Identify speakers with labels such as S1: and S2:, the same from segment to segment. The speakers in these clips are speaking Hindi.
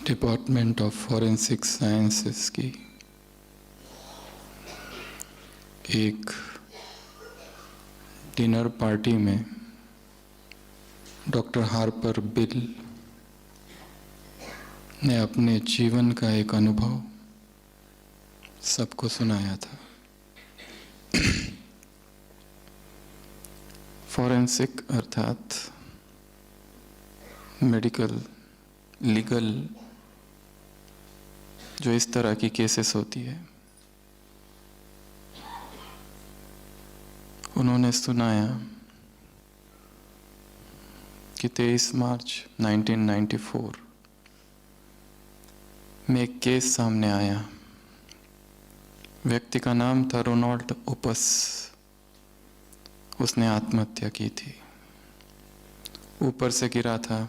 S1: डिपार्टमेंट ऑफ फॉरेंसिक साइंसेस की एक डिनर पार्टी में डॉक्टर हार्पर बिल ने अपने जीवन का एक अनुभव सबको सुनाया था। फॉरेंसिक अर्थात मेडिकल, लीगल जो इस तरह की केसेस होती है, उन्होंने सुनाया कि 23 मार्च 1994 में एक केस सामने आया। व्यक्ति का नाम था रोनाल्ड ओपस। उसने आत्महत्या की थी। ऊपर से गिरा था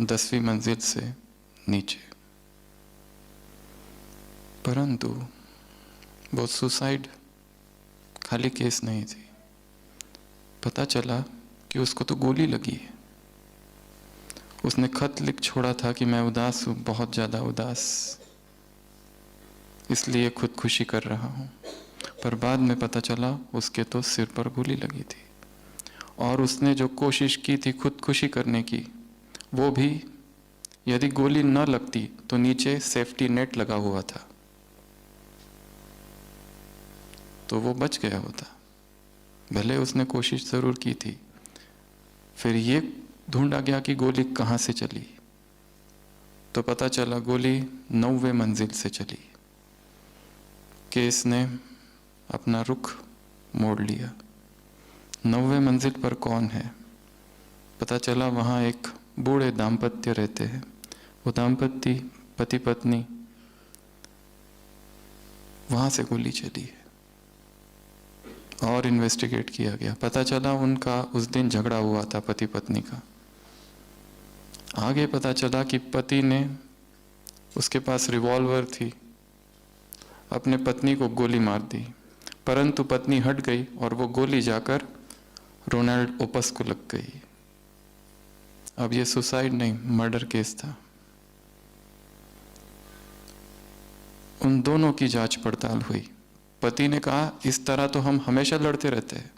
S1: 10वीं मंजिल से नीचे, परंतु वो सुसाइड खाली केस नहीं थी। पता चला कि उसको तो गोली लगी है। उसने खत लिख छोड़ा था कि मैं उदास हूँ, बहुत ज़्यादा उदास, इसलिए खुदकुशी कर रहा हूँ। पर बाद में पता चला उसके तो सिर पर गोली लगी थी, और उसने जो कोशिश की थी खुदकुशी करने की, वो भी यदि गोली न लगती तो नीचे सेफ्टी नेट लगा हुआ था तो वो बच गया होता। भले उसने कोशिश ज़रूर की थी। फिर ये ढूंढा गया कि गोली कहाँ से चली, तो पता चला गोली 9वें मंजिल से चली। केस ने अपना रुख मोड़ लिया। 9वें मंजिल पर कौन है? पता चला वहाँ एक बूढ़े दाम्पत्य रहते हैं। वो दाम्पत्य पति पत्नी, वहाँ से गोली चली है। और इन्वेस्टिगेट किया गया। पता चला उनका उस दिन झगड़ा हुआ था पति पत्नी का। आगे पता चला कि पति ने, उसके पास रिवॉल्वर थी, अपने पत्नी को गोली मार दी, परंतु पत्नी हट गई और वो गोली जाकर रोनाल्ड ओपस को लग गई। अब ये सुसाइड नहीं, मर्डर केस था। उन दोनों की जांच पड़ताल हुई। पति ने कहा इस तरह तो हम हमेशा लड़ते रहते हैं,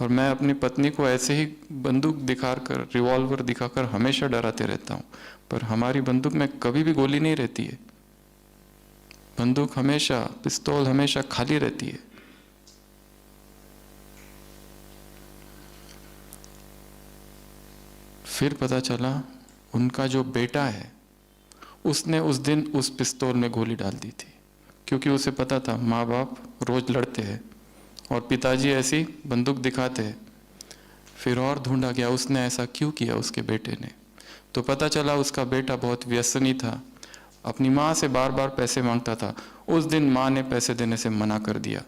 S1: और मैं अपनी पत्नी को ऐसे ही बंदूक दिखाकर, रिवॉल्वर दिखाकर हमेशा डराते रहता हूँ, पर हमारी बंदूक में कभी भी गोली नहीं रहती है। बंदूक हमेशा, पिस्तौल हमेशा खाली रहती है। फिर पता चला उनका जो बेटा है, उसने उस दिन उस पिस्तौल में गोली डाल दी थी, क्योंकि उसे पता था माँ बाप रोज लड़ते हैं और पिताजी ऐसी बंदूक दिखाते हैं। फिर और ढूंढा गया उसने ऐसा क्यों किया उसके बेटे ने। तो पता चला उसका बेटा बहुत व्यसनी था, अपनी माँ से बार बार पैसे मांगता था। उस दिन माँ ने पैसे देने से मना कर दिया।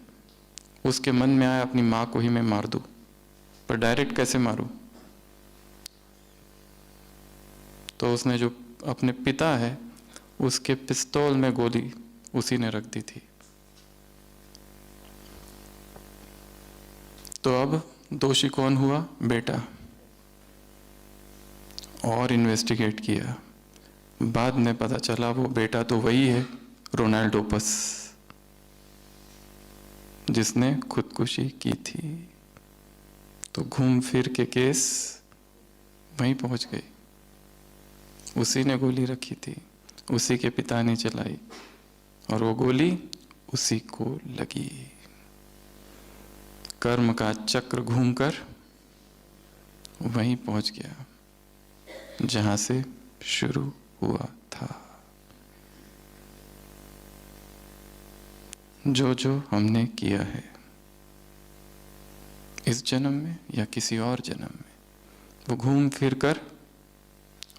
S1: उसके मन में आया अपनी माँ को ही मैं मार दूं, पर डायरेक्ट कैसे मारूं। तो उसने जो अपने पिता है, उसके पिस्तौल में गोली उसी ने रख दी थी। तो अब दोषी कौन हुआ? बेटा। और इन्वेस्टिगेट किया। बाद में पता चला वो बेटा तो वही है, रोनाल्ड ओपस, जिसने खुदकुशी की थी। तो घूम फिर के केस वहीं पहुंच गई। उसी ने गोली रखी थी, उसी के पिता ने चलाई, और वो गोली उसी को लगी। कर्म का चक्र घूमकर वहीं पहुंच गया जहां से शुरू हुआ था। जो जो हमने किया है इस जन्म में या किसी और जन्म में, वो घूम फिर कर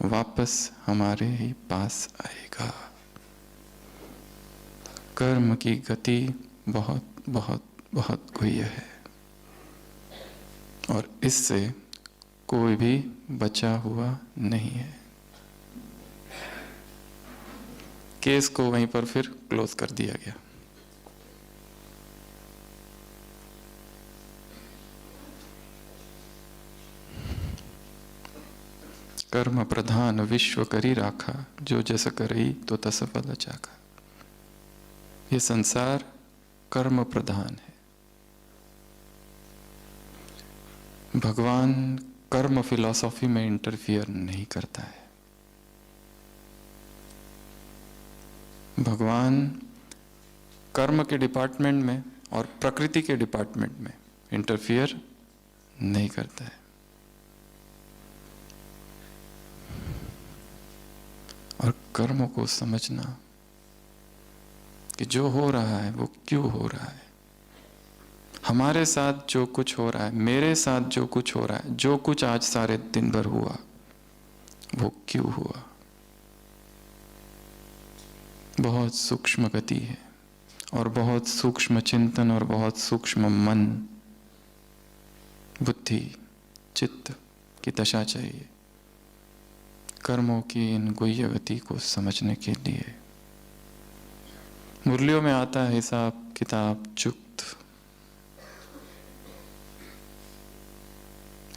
S1: वापस हमारे ही पास आएगा। कर्म की गति बहुत बहुत बहुत गुह्य है, और इससे कोई भी बचा हुआ नहीं है। केस को वहीं पर फिर क्लोज कर दिया गया। कर्म प्रधान विश्व करी राखा, जो जस करई तो तस फल चाखा। ये संसार कर्म प्रधान है। भगवान कर्म फिलॉसफी में इंटरफियर नहीं करता है। भगवान कर्म के डिपार्टमेंट में और प्रकृति के डिपार्टमेंट में इंटरफियर नहीं करता है। और कर्म को समझना कि जो हो रहा है वो क्यों हो रहा है। हमारे साथ जो कुछ हो रहा है, मेरे साथ जो कुछ हो रहा है, जो कुछ आज सारे दिन भर हुआ, वो क्यों हुआ। बहुत सूक्ष्म गति है और बहुत सूक्ष्म चिंतन और बहुत सूक्ष्म मन, बुद्धि, चित्त की दशा चाहिए कर्मों की इन गुह्य गति को समझने के लिए। मुरलियों में आता है हिसाब किताब चुक्त।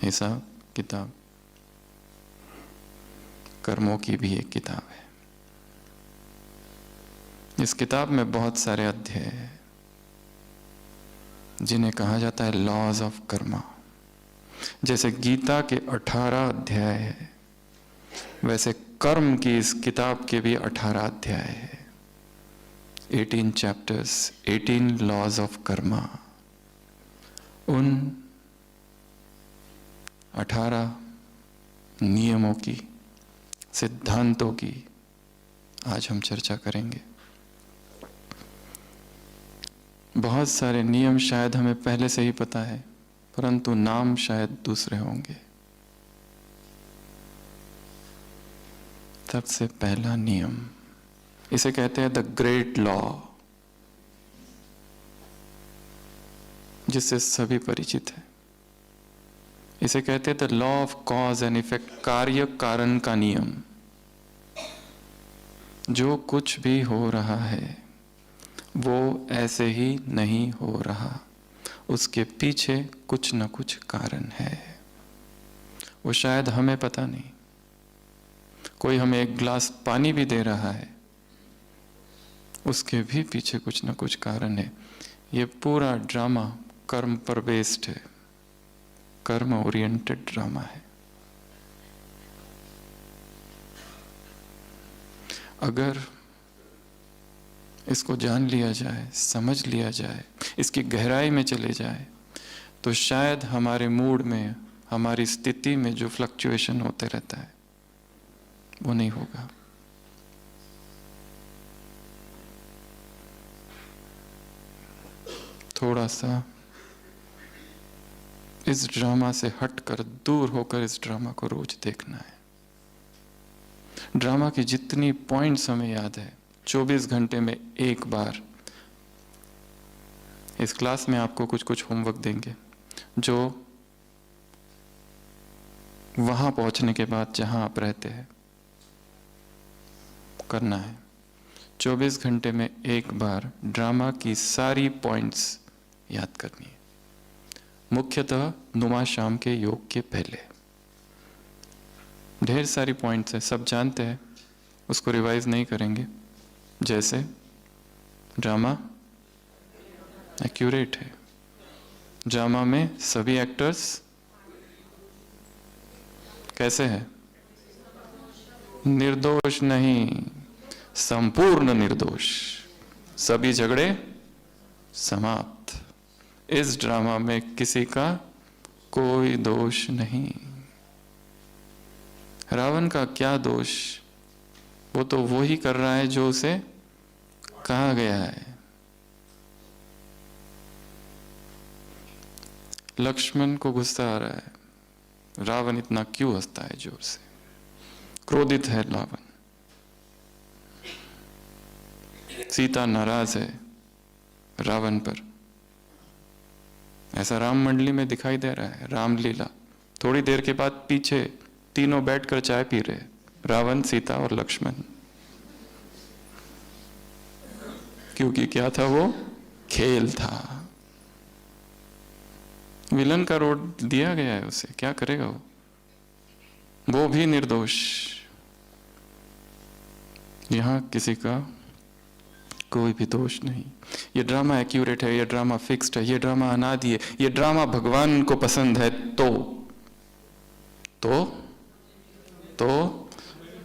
S1: हिसाब किताब कर्मों की भी एक किताब है। इस किताब में बहुत सारे अध्याय हैं जिन्हें कहा जाता है लॉज ऑफ कर्मा। जैसे गीता के 18 अध्याय है, वैसे कर्म की इस किताब के भी 18 अध्याय है। 18 चैप्टर्स, 18 लॉज ऑफ कर्मा। उन 18 नियमों की, सिद्धांतों की आज हम चर्चा करेंगे। बहुत सारे नियम शायद हमें पहले से ही पता है, परंतु नाम शायद दूसरे होंगे। सबसे पहला नियम, इसे कहते हैं द ग्रेट लॉ, जिससे सभी परिचित है। इसे कहते हैं the law of cause and effect, कार्य कारण का नियम। जो कुछ भी हो रहा है वो ऐसे ही नहीं हो रहा, उसके पीछे कुछ न कुछ कारण है। वो शायद हमें पता नहीं। कोई हमें एक गिलास पानी भी दे रहा है, उसके भी पीछे कुछ न कुछ कारण है। ये पूरा ड्रामा कर्म पर बेस्ड है, कर्म ओरिएंटेड ड्रामा है। अगर इसको जान लिया जाए, समझ लिया जाए, इसकी गहराई में चले जाए, तो शायद हमारे मूड में, हमारी स्थिति में जो फ्लक्चुएशन होते रहता है वो नहीं होगा। थोड़ा सा इस ड्रामा से हटकर, दूर होकर इस ड्रामा को रोज देखना है। ड्रामा की जितनी पॉइंट्स हमें याद है, 24 घंटे में एक बार इस क्लास में आपको कुछ कुछ होमवर्क देंगे, जो वहां पहुंचने के बाद जहां आप रहते हैं करना है। 24 घंटे में एक बार ड्रामा की सारी पॉइंट्स याद करनी है, मुख्यतः नुमा शाम के योग के पहले। ढेर सारी पॉइंट्स है, सब जानते हैं, उसको रिवाइज नहीं करेंगे। जैसे ड्रामा एक्यूरेट है, ड्रामा में सभी एक्टर्स कैसे हैं? निर्दोष नहीं, संपूर्ण निर्दोष, सभी झगड़े समाप्त। इस ड्रामा में किसी का कोई दोष नहीं। रावण का क्या दोष? वो तो वो ही कर रहा है जो उसे कहा गया है। लक्ष्मण को गुस्सा आ रहा है, रावण इतना क्यों हंसता है जोर से? क्रोधित है रावण। सीता नाराज है रावण पर। ऐसा राम मंडली में दिखाई दे रहा है, रामलीला। थोड़ी देर के बाद पीछे तीनों बैठकर चाय पी रहे, रावण, सीता और लक्ष्मण। क्योंकि क्या था वो? खेल था। विलन का रोल दिया गया है उसे, क्या करेगा वो? वो भी निर्दोष। यहां किसी का कोई भी दोष नहीं। ये ड्रामा एक्यूरेट है, ये ड्रामा फिक्स्ड है, ये ड्रामा अनादि है, ये ड्रामा भगवान को पसंद है तो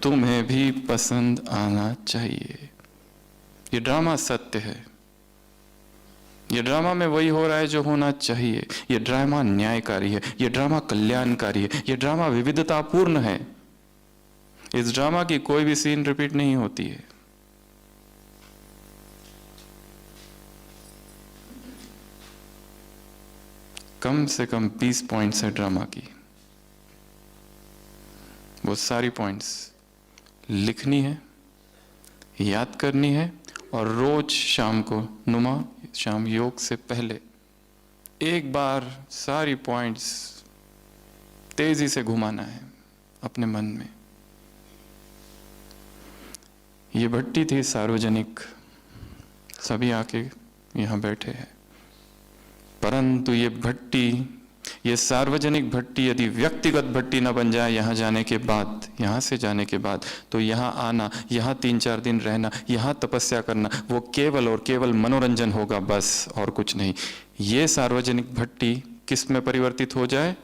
S1: तुम्हें भी पसंद आना चाहिए। ये ड्रामा सत्य है। ये ड्रामा में वही हो रहा है जो होना चाहिए। ये ड्रामा न्यायकारी है, ये ड्रामा कल्याणकारी है, ये ड्रामा विविधतापूर्ण है। इस ड्रामा की कोई भी सीन रिपीट नहीं होती है। कम से कम 20 पॉइंट्स है ड्रामा की। वो सारी पॉइंट्स लिखनी है, याद करनी है और रोज शाम को शाम योग से पहले एक बार सारी पॉइंट्स तेजी से घुमाना है अपने मन में। ये भट्टी थी सार्वजनिक, सभी आके यहां बैठे हैं, परंतु ये भट्टी, ये सार्वजनिक भट्टी यदि व्यक्तिगत भट्टी न बन जाए यहाँ जाने के बाद, यहाँ से जाने के बाद, तो यहाँ आना, यहाँ 3-4 दिन रहना, यहाँ तपस्या करना, वो केवल और केवल मनोरंजन होगा, बस और कुछ नहीं। ये सार्वजनिक भट्टी किस में परिवर्तित हो जाए?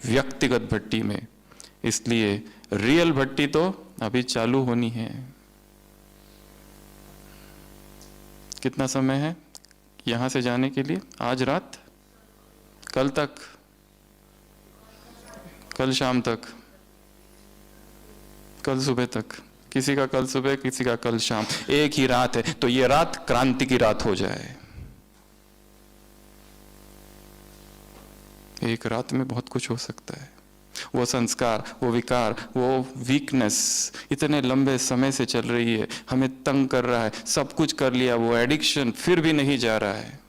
S1: व्यक्तिगत भट्टी में। इसलिए रियल भट्टी तो अभी चालू होनी है। कितना समय है यहां से जाने के लिए? आज रात, कल तक, कल शाम तक, कल सुबह तक, किसी का कल सुबह, किसी का कल शाम, एक ही रात है। तो ये रात क्रांति की रात हो जाए। एक रात में बहुत कुछ हो सकता है। वो संस्कार, वो विकार, वो वीकनेस इतने लंबे समय से चल रही है, हमें तंग कर रहा है, सब कुछ कर लिया, वो एडिक्शन फिर भी नहीं जा रहा है।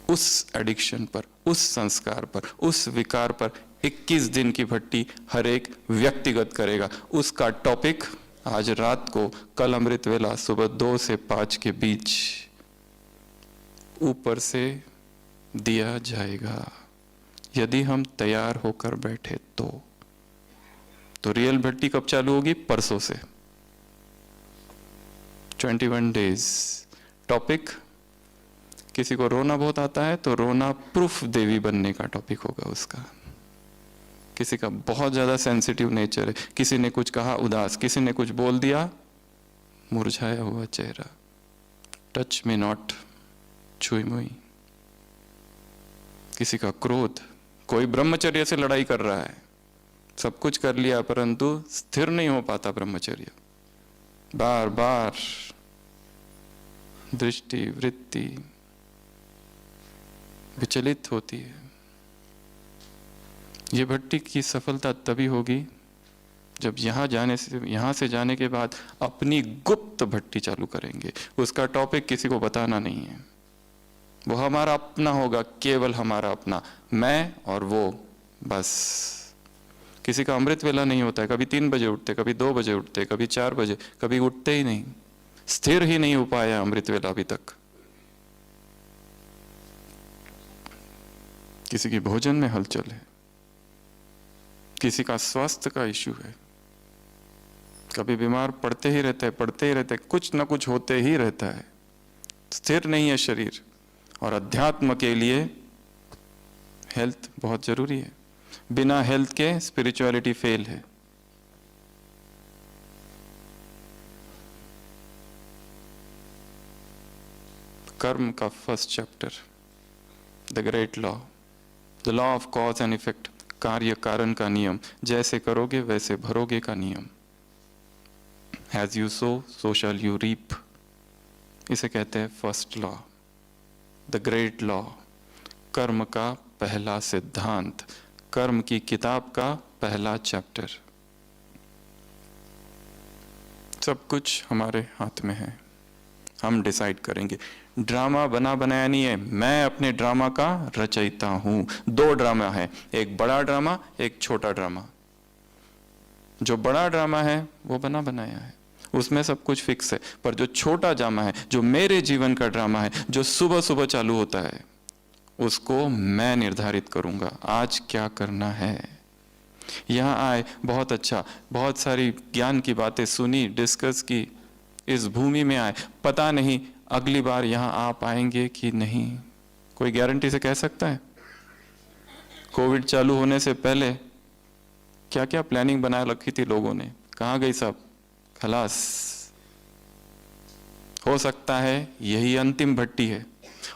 S1: उस एडिक्शन पर, उस संस्कार पर, उस विकार पर 21 दिन की भट्टी हर एक व्यक्तिगत करेगा। उसका टॉपिक आज रात को, कल अमृत वेला सुबह 2 से 5 के बीच ऊपर से दिया जाएगा, यदि हम तैयार होकर बैठे तो रियल भट्टी कब चालू होगी? परसों से 21 डेज। टॉपिक, किसी को रोना बहुत आता है तो रोना प्रूफ देवी बनने का टॉपिक होगा उसका। किसी का बहुत ज्यादा सेंसिटिव नेचर है, किसी ने कुछ कहा उदास, किसी ने कुछ बोल दिया मुरझाया हुआ चेहरा, टच में नॉट, छुई मुई। किसी का क्रोध, कोई ब्रह्मचर्य से लड़ाई कर रहा है, सब कुछ कर लिया परंतु स्थिर नहीं हो पाता ब्रह्मचर्य, बार बार दृष्टि वृत्ति विचलित होती है। ये भट्टी की सफलता तभी होगी जब यहाँ से जाने के बाद अपनी गुप्त भट्टी चालू करेंगे। उसका टॉपिक किसी को बताना नहीं है, वो हमारा अपना होगा, केवल हमारा अपना, मैं और वो, बस। किसी का अमृत वेला नहीं होता है, कभी 3 बजे उठते, कभी 2 बजे उठते, कभी 4 बजे, कभी उठते ही नहीं, स्थिर ही नहीं हो पाया अमृत वेला अभी तक। किसी की भोजन में हलचल है, किसी का स्वास्थ्य का इश्यू है, कभी बीमार पड़ते ही रहते, कुछ ना कुछ होते ही रहता है, स्थिर नहीं है शरीर। और अध्यात्म के लिए हेल्थ बहुत जरूरी है, बिना हेल्थ के स्पिरिचुअलिटी फेल है। कर्म का first chapter, the great law, the law of cause and effect, कार्य कारण का नियम, जैसे करोगे वैसे भरोगे का नियम। As you sow shall you reap, इसे कहते हैं first law, the great law. कर्म का पहला सिद्धांत, कर्म की किताब का पहला चैप्टर। सब कुछ हमारे हाथ में है, हम डिसाइड करेंगे। ड्रामा बना बनाया नहीं है, मैं अपने ड्रामा का रचयिता हूं। 2 ड्रामा है, एक बड़ा ड्रामा, एक छोटा ड्रामा। जो बड़ा ड्रामा है वो बना बनाया है, उसमें सब कुछ फिक्स है। पर जो छोटा ड्रामा है, जो मेरे जीवन का ड्रामा है, जो सुबह सुबह चालू होता है, उसको मैं निर्धारित करूंगा। आज क्या करना है। यहाँ आए, बहुत अच्छा, बहुत सारी ज्ञान की बातें सुनी, डिस्कस की, इस भूमि में आए, पता नहीं अगली बार यहाँ आ पाएंगे कि नहीं। कोई गारंटी से कह सकता है? कोविड चालू होने से पहले क्या क्या प्लानिंग बना रखी थी लोगों ने, कहाँ गई सब? खलास। हो सकता है यही अंतिम भट्टी है,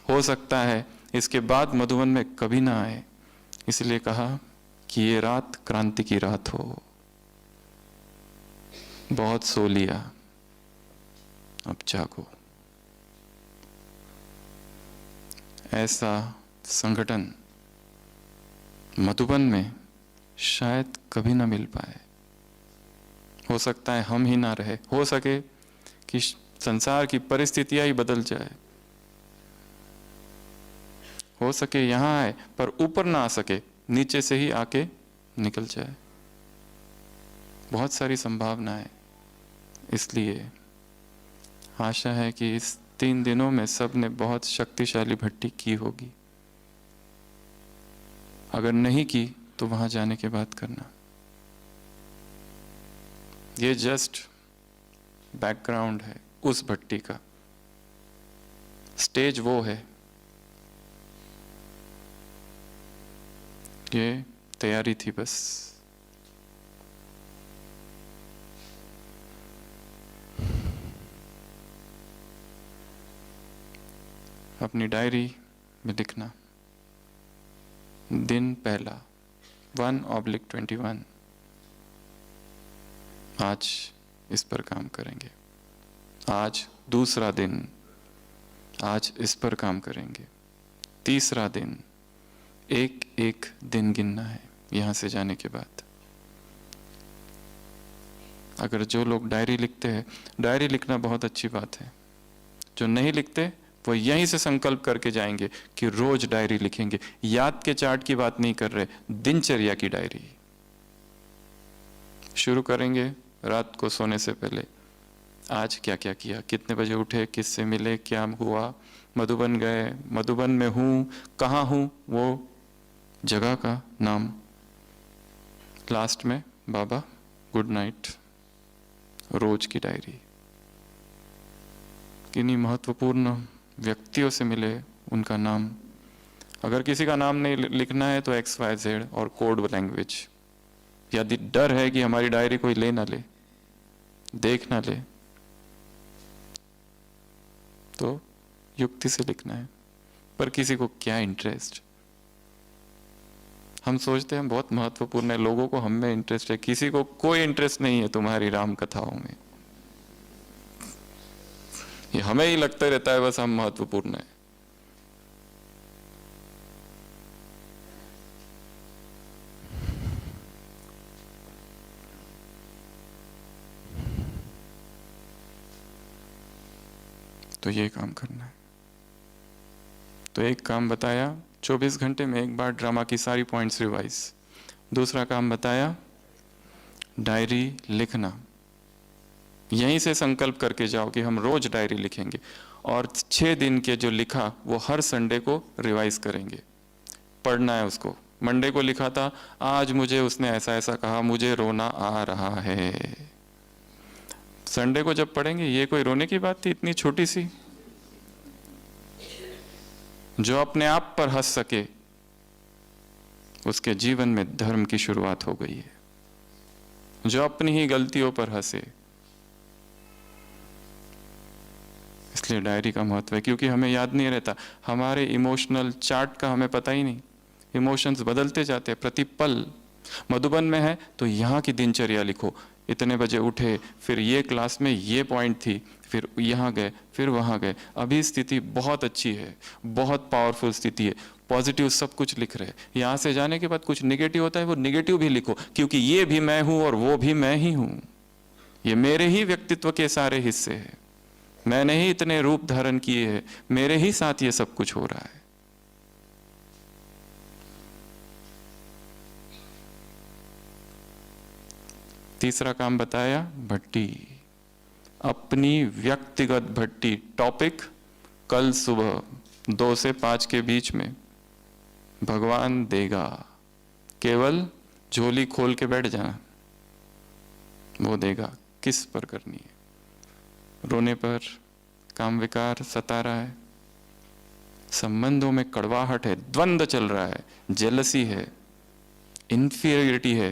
S1: हो सकता है इसके बाद मधुबन में कभी ना आए। इसलिए कहा कि ये रात क्रांति की रात हो। बहुत सो लिया, अब जागो। ऐसा संगठन मधुबन में शायद कभी ना मिल पाए। हो सकता है हम ही ना रहे, हो सके कि संसार की परिस्थितियां ही बदल जाए, हो सके यहां आए पर ऊपर ना आ सके, नीचे से ही आके निकल जाए। बहुत सारी संभावनाएं। इसलिए आशा है कि इस 3 दिनों में सब ने बहुत शक्तिशाली भट्टी की होगी। अगर नहीं की तो वहां जाने के बाद करना। ये जस्ट बैकग्राउंड है उस भट्टी का, स्टेज वो है, ये तैयारी थी बस। अपनी डायरी में लिखना, दिन पहला 1/21, आज इस पर काम करेंगे। आज दूसरा दिन, आज इस पर काम करेंगे। तीसरा दिन, एक एक दिन गिनना है यहां से जाने के बाद। अगर जो लोग डायरी लिखते हैं, डायरी लिखना बहुत अच्छी बात है। जो नहीं लिखते वो यहीं से संकल्प करके जाएंगे कि रोज डायरी लिखेंगे। याद के चार्ट की बात नहीं कर रहे, दिनचर्या की डायरी शुरू करेंगे। रात को सोने से पहले आज क्या क्या किया, कितने बजे उठे, किससे मिले, क्या हुआ, मधुबन गए, मधुबन में हूं, कहाँ हूं, वो जगह का नाम, लास्ट में बाबा गुड नाइट। रोज की डायरी। किन्हीं महत्वपूर्ण व्यक्तियों से मिले, उनका नाम। अगर किसी का नाम नहीं लिखना है तो XYZ और कोड लैंग्वेज। यदि डर है कि हमारी डायरी कोई ले ना ले, देख ना ले, तो युक्ति से लिखना है। पर किसी को क्या इंटरेस्ट? हम सोचते हैं बहुत महत्वपूर्ण है, लोगों को हम में इंटरेस्ट है। किसी को कोई इंटरेस्ट नहीं है तुम्हारी राम कथाओं में। ये हमें ही लगता रहता है बस हम महत्वपूर्ण है। तो ये काम करना है। तो एक काम बताया, 24 घंटे में एक बार ड्रामा की सारी पॉइंट्स रिवाइज। दूसरा काम बताया, डायरी लिखना। यहीं से संकल्प करके जाओ कि हम रोज डायरी लिखेंगे, और 6 दिन के जो लिखा वो हर संडे को रिवाइज करेंगे। पढ़ना है उसको। मंडे को लिखा था, आज मुझे उसने ऐसा ऐसा कहा, मुझे रोना आ रहा है। संडे को जब पढ़ेंगे, ये कोई रोने की बात थी इतनी छोटी सी? जो अपने आप पर हंस सके, उसके जीवन में धर्म की शुरुआत हो गई है। जो अपनी ही गलतियों पर हंसे। इसलिए डायरी का महत्व है, क्योंकि हमें याद नहीं रहता, हमारे इमोशनल चार्ट का हमें पता ही नहीं। इमोशंस बदलते जाते हैं प्रति पल। मधुबन में है तो यहाँ की दिनचर्या लिखो। इतने बजे उठे, फिर ये क्लास में ये पॉइंट थी, फिर यहाँ गए, फिर वहाँ गए। अभी स्थिति बहुत अच्छी है, बहुत पावरफुल स्थिति है, पॉजिटिव सब कुछ लिख रहे। यहाँ से जाने के बाद कुछ निगेटिव होता है, वो निगेटिव भी लिखो, क्योंकि ये भी मैं हूँ और वो भी मैं ही हूँ। ये मेरे ही व्यक्तित्व के सारे हिस्से हैं। मैंने ही इतने रूप धारण किए हैं, मेरे ही साथ ये सब कुछ हो रहा है। तीसरा काम बताया, भट्टी। अपनी व्यक्तिगत भट्टी। टॉपिक कल सुबह 2 से 5 के बीच में भगवान देगा, केवल झोली खोल के बैठ जाना, वो देगा। किस पर करनी है? रोने पर, काम विकार सता रहा है, संबंधों में कड़वाहट है, द्वंद्व चल रहा है, जेलसी है, इंफीरियरिटी है,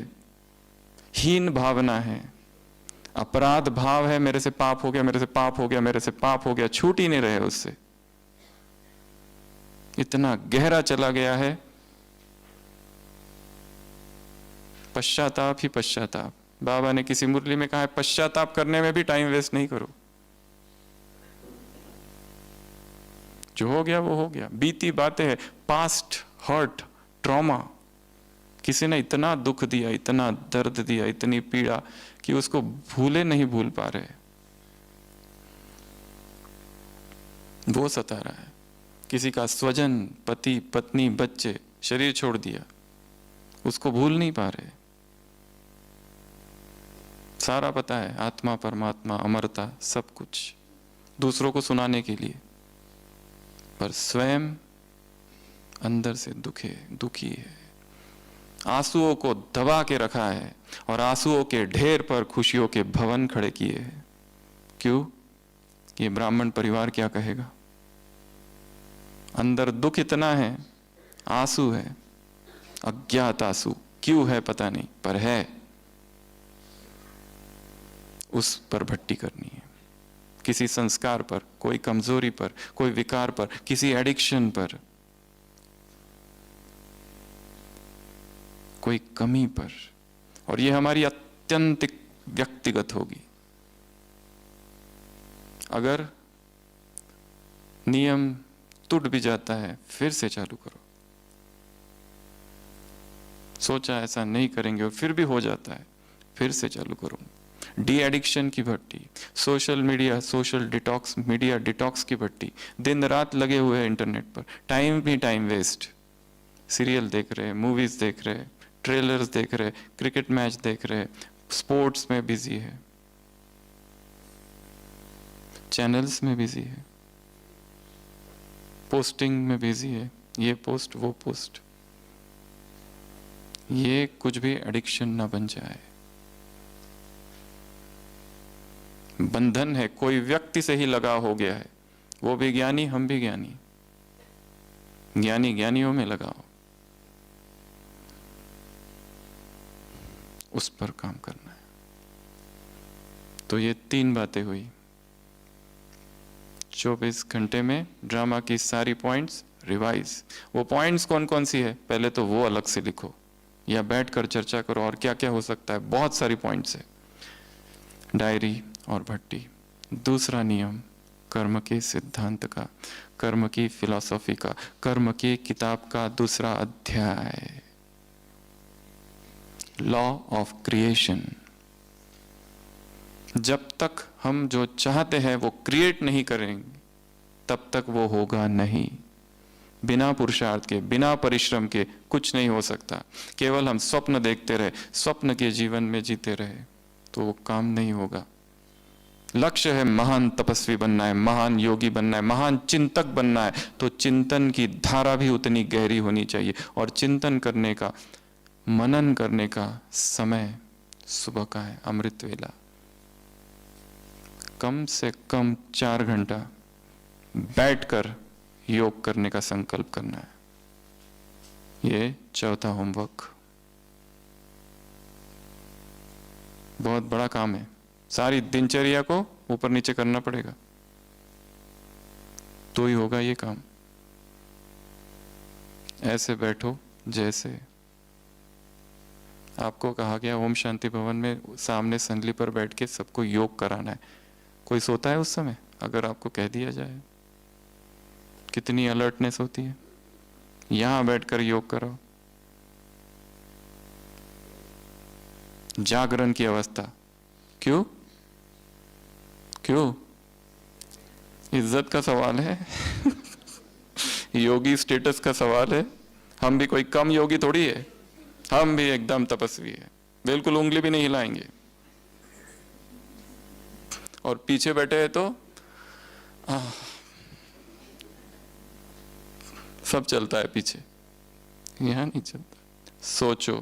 S1: हीन भावना है, अपराध भाव है, मेरे से पाप हो गया, मेरे से पाप हो गया, मेरे से पाप हो गया, छूट ही नहीं रहे उससे, इतना गहरा चला गया है। पश्चाताप ही पश्चाताप। बाबा ने किसी मुरली में कहा है, पश्चाताप करने में भी टाइम वेस्ट नहीं करो, जो हो गया वो हो गया, बीती बातें हैं, पास्ट हर्ट, ट्रॉमा, किसी ने इतना दुख दिया, इतना दर्द दिया, इतनी पीड़ा कि उसको भूले नहीं भूल पा रहे, वो सता रहा है। किसी का स्वजन, पति पत्नी बच्चे शरीर छोड़ दिया, उसको भूल नहीं पा रहे, सारा पता है, आत्मा परमात्मा अमरता सब कुछ दूसरों को सुनाने के लिए, पर स्वयं अंदर से दुखी है, आंसुओं को दबा के रखा है और आंसुओं के ढेर पर खुशियों के भवन खड़े किए हैं। क्यों? ये ब्राह्मण परिवार क्या कहेगा? अंदर दुख इतना है, आंसू है, अज्ञात आंसू, क्यों है पता नहीं, पर है, उस पर भट्टी करनी है। किसी संस्कार पर, कोई कमजोरी पर, कोई विकार पर, किसी एडिक्शन पर, कोई कमी पर, और ये हमारी अत्यंत व्यक्तिगत होगी। अगर नियम टूट भी जाता है, फिर से चालू करो। सोचा ऐसा नहीं करेंगे और फिर भी हो जाता है, फिर से चालू करो। डी एडिक्शन की भट्टी, social media, social detox, media detox की भट्टी, दिन रात लगे हुए हैं इंटरनेट पर, टाइम भी टाइम वेस्ट, सीरियल देख रहे, मूवीज देख रहे, ट्रेलर्स देख रहे, क्रिकेट मैच देख रहे, स्पोर्ट्स में बिजी है, चैनल्स में बिजी है, पोस्टिंग में बिजी है, ये पोस्ट वो पोस्ट, ये कुछ भी एडिक्शन ना बन जाए। बंधन है, कोई व्यक्ति से ही लगा हो गया है, वो भी ज्ञानी, हम भी ज्ञानी, ज्ञानी ज्ञानियों में लगाओ, उस पर काम करना है। तो ये 3 बातें हुई 24 घंटे में, ड्रामा की सारी पॉइंट्स रिवाइज। वो पॉइंट्स कौन कौन सी है, पहले तो वो अलग से लिखो या बैठकर चर्चा करो, और क्या क्या हो सकता है, बहुत सारी पॉइंट्स है, डायरी और भट्टी। दूसरा नियम, कर्म के सिद्धांत का, कर्म की फिलॉसफी का, कर्म की किताब का दूसरा अध्याय, लॉ ऑफ क्रिएशन। जब तक हम जो चाहते हैं वो क्रिएट नहीं करेंगे, तब तक वो होगा नहीं। बिना पुरुषार्थ के, बिना परिश्रम के कुछ नहीं हो सकता। केवल हम स्वप्न देखते रहे, स्वप्न के जीवन में जीते रहे, तो वो काम नहीं होगा। लक्ष्य है महान तपस्वी बनना है, महान योगी बनना है, महान चिंतक बनना है, तो चिंतन की धारा भी उतनी गहरी होनी चाहिए। और चिंतन करने का, मनन करने का समय सुबह का है, अमृत वेला। कम से कम 4 घंटा बैठकर योग करने का संकल्प करना है। ये चौथा होमवर्क, बहुत बड़ा काम है, सारी दिनचर्या को ऊपर नीचे करना पड़ेगा, तो ही होगा ये काम। ऐसे बैठो जैसे आपको कहा गया ओम शांति भवन में सामने संदली पर बैठ के सबको योग कराना है। कोई सोता है उस समय? अगर आपको कह दिया जाए, कितनी अलर्टनेस होती है। यहां बैठकर योग करो, जागरण की अवस्था। क्यों? क्यों? इज्जत का सवाल है योगी स्टेटस का सवाल है। हम भी कोई कम योगी थोड़ी है, हम भी एकदम तपस्वी है, बिल्कुल उंगली भी नहीं हिलाएंगे। और पीछे बैठे हैं तो सब चलता है पीछे, यहाँ नहीं चलता। सोचो,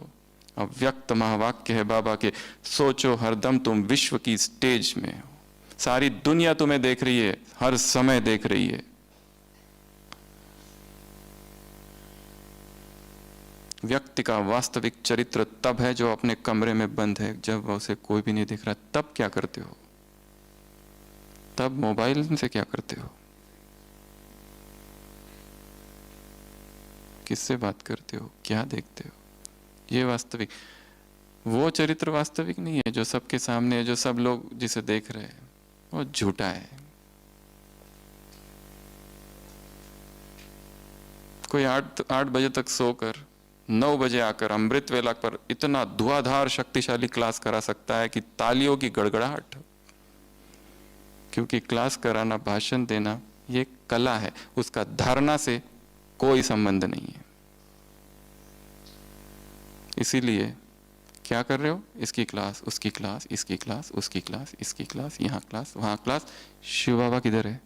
S1: अव्यक्त महावाक्य है बाबा के, सोचो हरदम तुम विश्व की स्टेज में हो, सारी दुनिया तुम्हें देख रही है, हर समय देख रही है। व्यक्ति का वास्तविक चरित्र तब है जो अपने कमरे में बंद है, जब उसे कोई भी नहीं दिख रहा। तब क्या करते हो? तब मोबाइल से क्या करते हो? किससे बात करते हो? क्या देखते हो? ये वास्तविक, वो चरित्र वास्तविक नहीं है जो सबके सामने है, जो सब लोग जिसे देख रहे हैं, वो झूठा है। कोई 8 बजे तक सोकर 9 बजे आकर अमृत वेला पर इतना धुआंधार शक्तिशाली क्लास करा सकता है कि तालियों की गड़गड़ाहट। क्योंकि क्लास कराना, भाषण देना ये कला है, उसका धारणा से कोई संबंध नहीं है। इसीलिए क्या कर रहे हो? इसकी क्लास, उसकी क्लास, इसकी क्लास, उसकी क्लास, इसकी क्लास, यहाँ क्लास, वहां क्लास। शिव बाबा किधर है?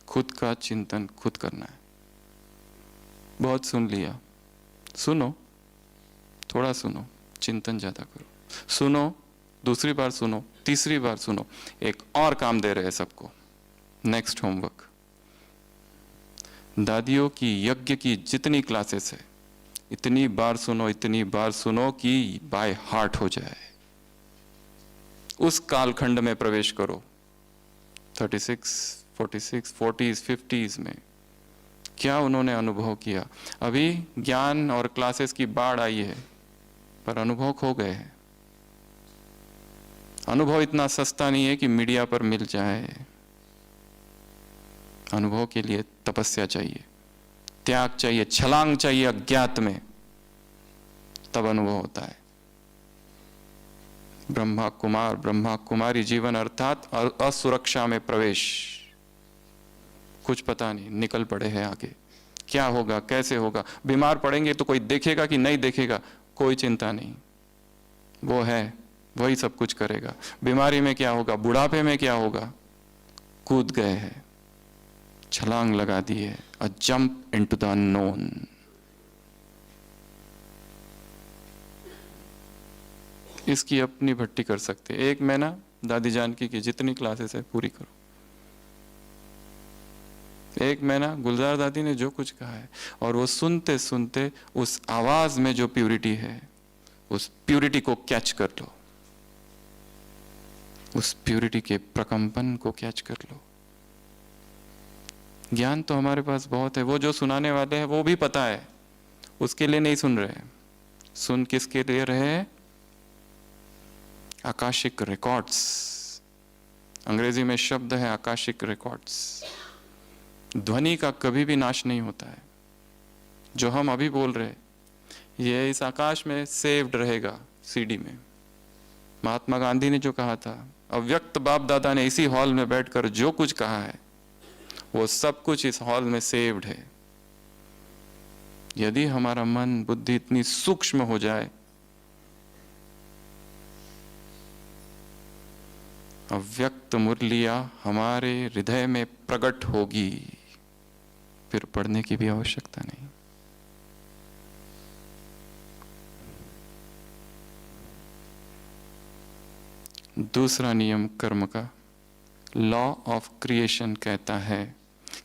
S1: खुद का चिंतन खुद करना है। बहुत सुन लिया, सुनो, थोड़ा सुनो, चिंतन ज्यादा करो। सुनो, दूसरी बार सुनो, तीसरी बार सुनो। एक और काम दे रहे हैं सबको, नेक्स्ट होमवर्क। दादियों की यज्ञ की जितनी क्लासेस है, इतनी बार सुनो, इतनी बार सुनो कि बाय हार्ट हो जाए। उस कालखंड में प्रवेश करो, 36, 46, 40s, 50s में क्या उन्होंने अनुभव किया। अभी ज्ञान और क्लासेस की बाढ़ आई है, पर अनुभव खो गए हैं। अनुभव इतना सस्ता नहीं है कि मीडिया पर मिल जाए। अनुभव के लिए तपस्या चाहिए, त्याग चाहिए, छलांग चाहिए अज्ञात में, तब अनुभव होता है। ब्रह्मा कुमार, ब्रह्मा कुमारी जीवन अर्थात असुरक्षा में प्रवेश। कुछ पता नहीं, निकल पड़े हैं आगे, क्या होगा, कैसे होगा। बीमार पड़ेंगे तो कोई देखेगा कि नहीं देखेगा, कोई चिंता नहीं, वो है, वही सब कुछ करेगा। बीमारी में क्या होगा, बुढ़ापे में क्या होगा, कूद गए हैं, छलांग लगा दी है, a jump into the unknown. इसकी अपनी भट्टी कर सकते। एक महीना दादी जानकी की जितनी क्लासेस है पूरी करो। एक महीना गुलजार दादी ने जो कुछ कहा है, और वो सुनते सुनते उस आवाज में जो प्यूरिटी है, उस प्यूरिटी को कैच कर लो, उस प्यूरिटी के प्रकंपन को कैच कर लो। ज्ञान तो हमारे पास बहुत है, वो जो सुनाने वाले हैं वो भी पता है, उसके लिए नहीं सुन रहे। सुन किसके लिए रहे? Akashic records. अंग्रेजी में शब्द है आकाशिक रिकॉर्ड्स। ध्वनि का कभी भी नाश नहीं होता है। जो हम अभी बोल रहे, ये इस आकाश में सेव्ड रहेगा, सीडी में। महात्मा गांधी ने जो कहा था, अव्यक्त बाप दादा ने इसी हॉल में बैठकर जो कुछ कहा है, वो सब कुछ इस हॉल में सेव्ड है। यदि हमारा मन बुद्धि इतनी सूक्ष्म हो जाए, अव्यक्त मुरलिया हमारे हृदय में प्रकट होगी, फिर पढ़ने की भी आवश्यकता नहीं। दूसरा नियम कर्म का, लॉ ऑफ क्रिएशन कहता है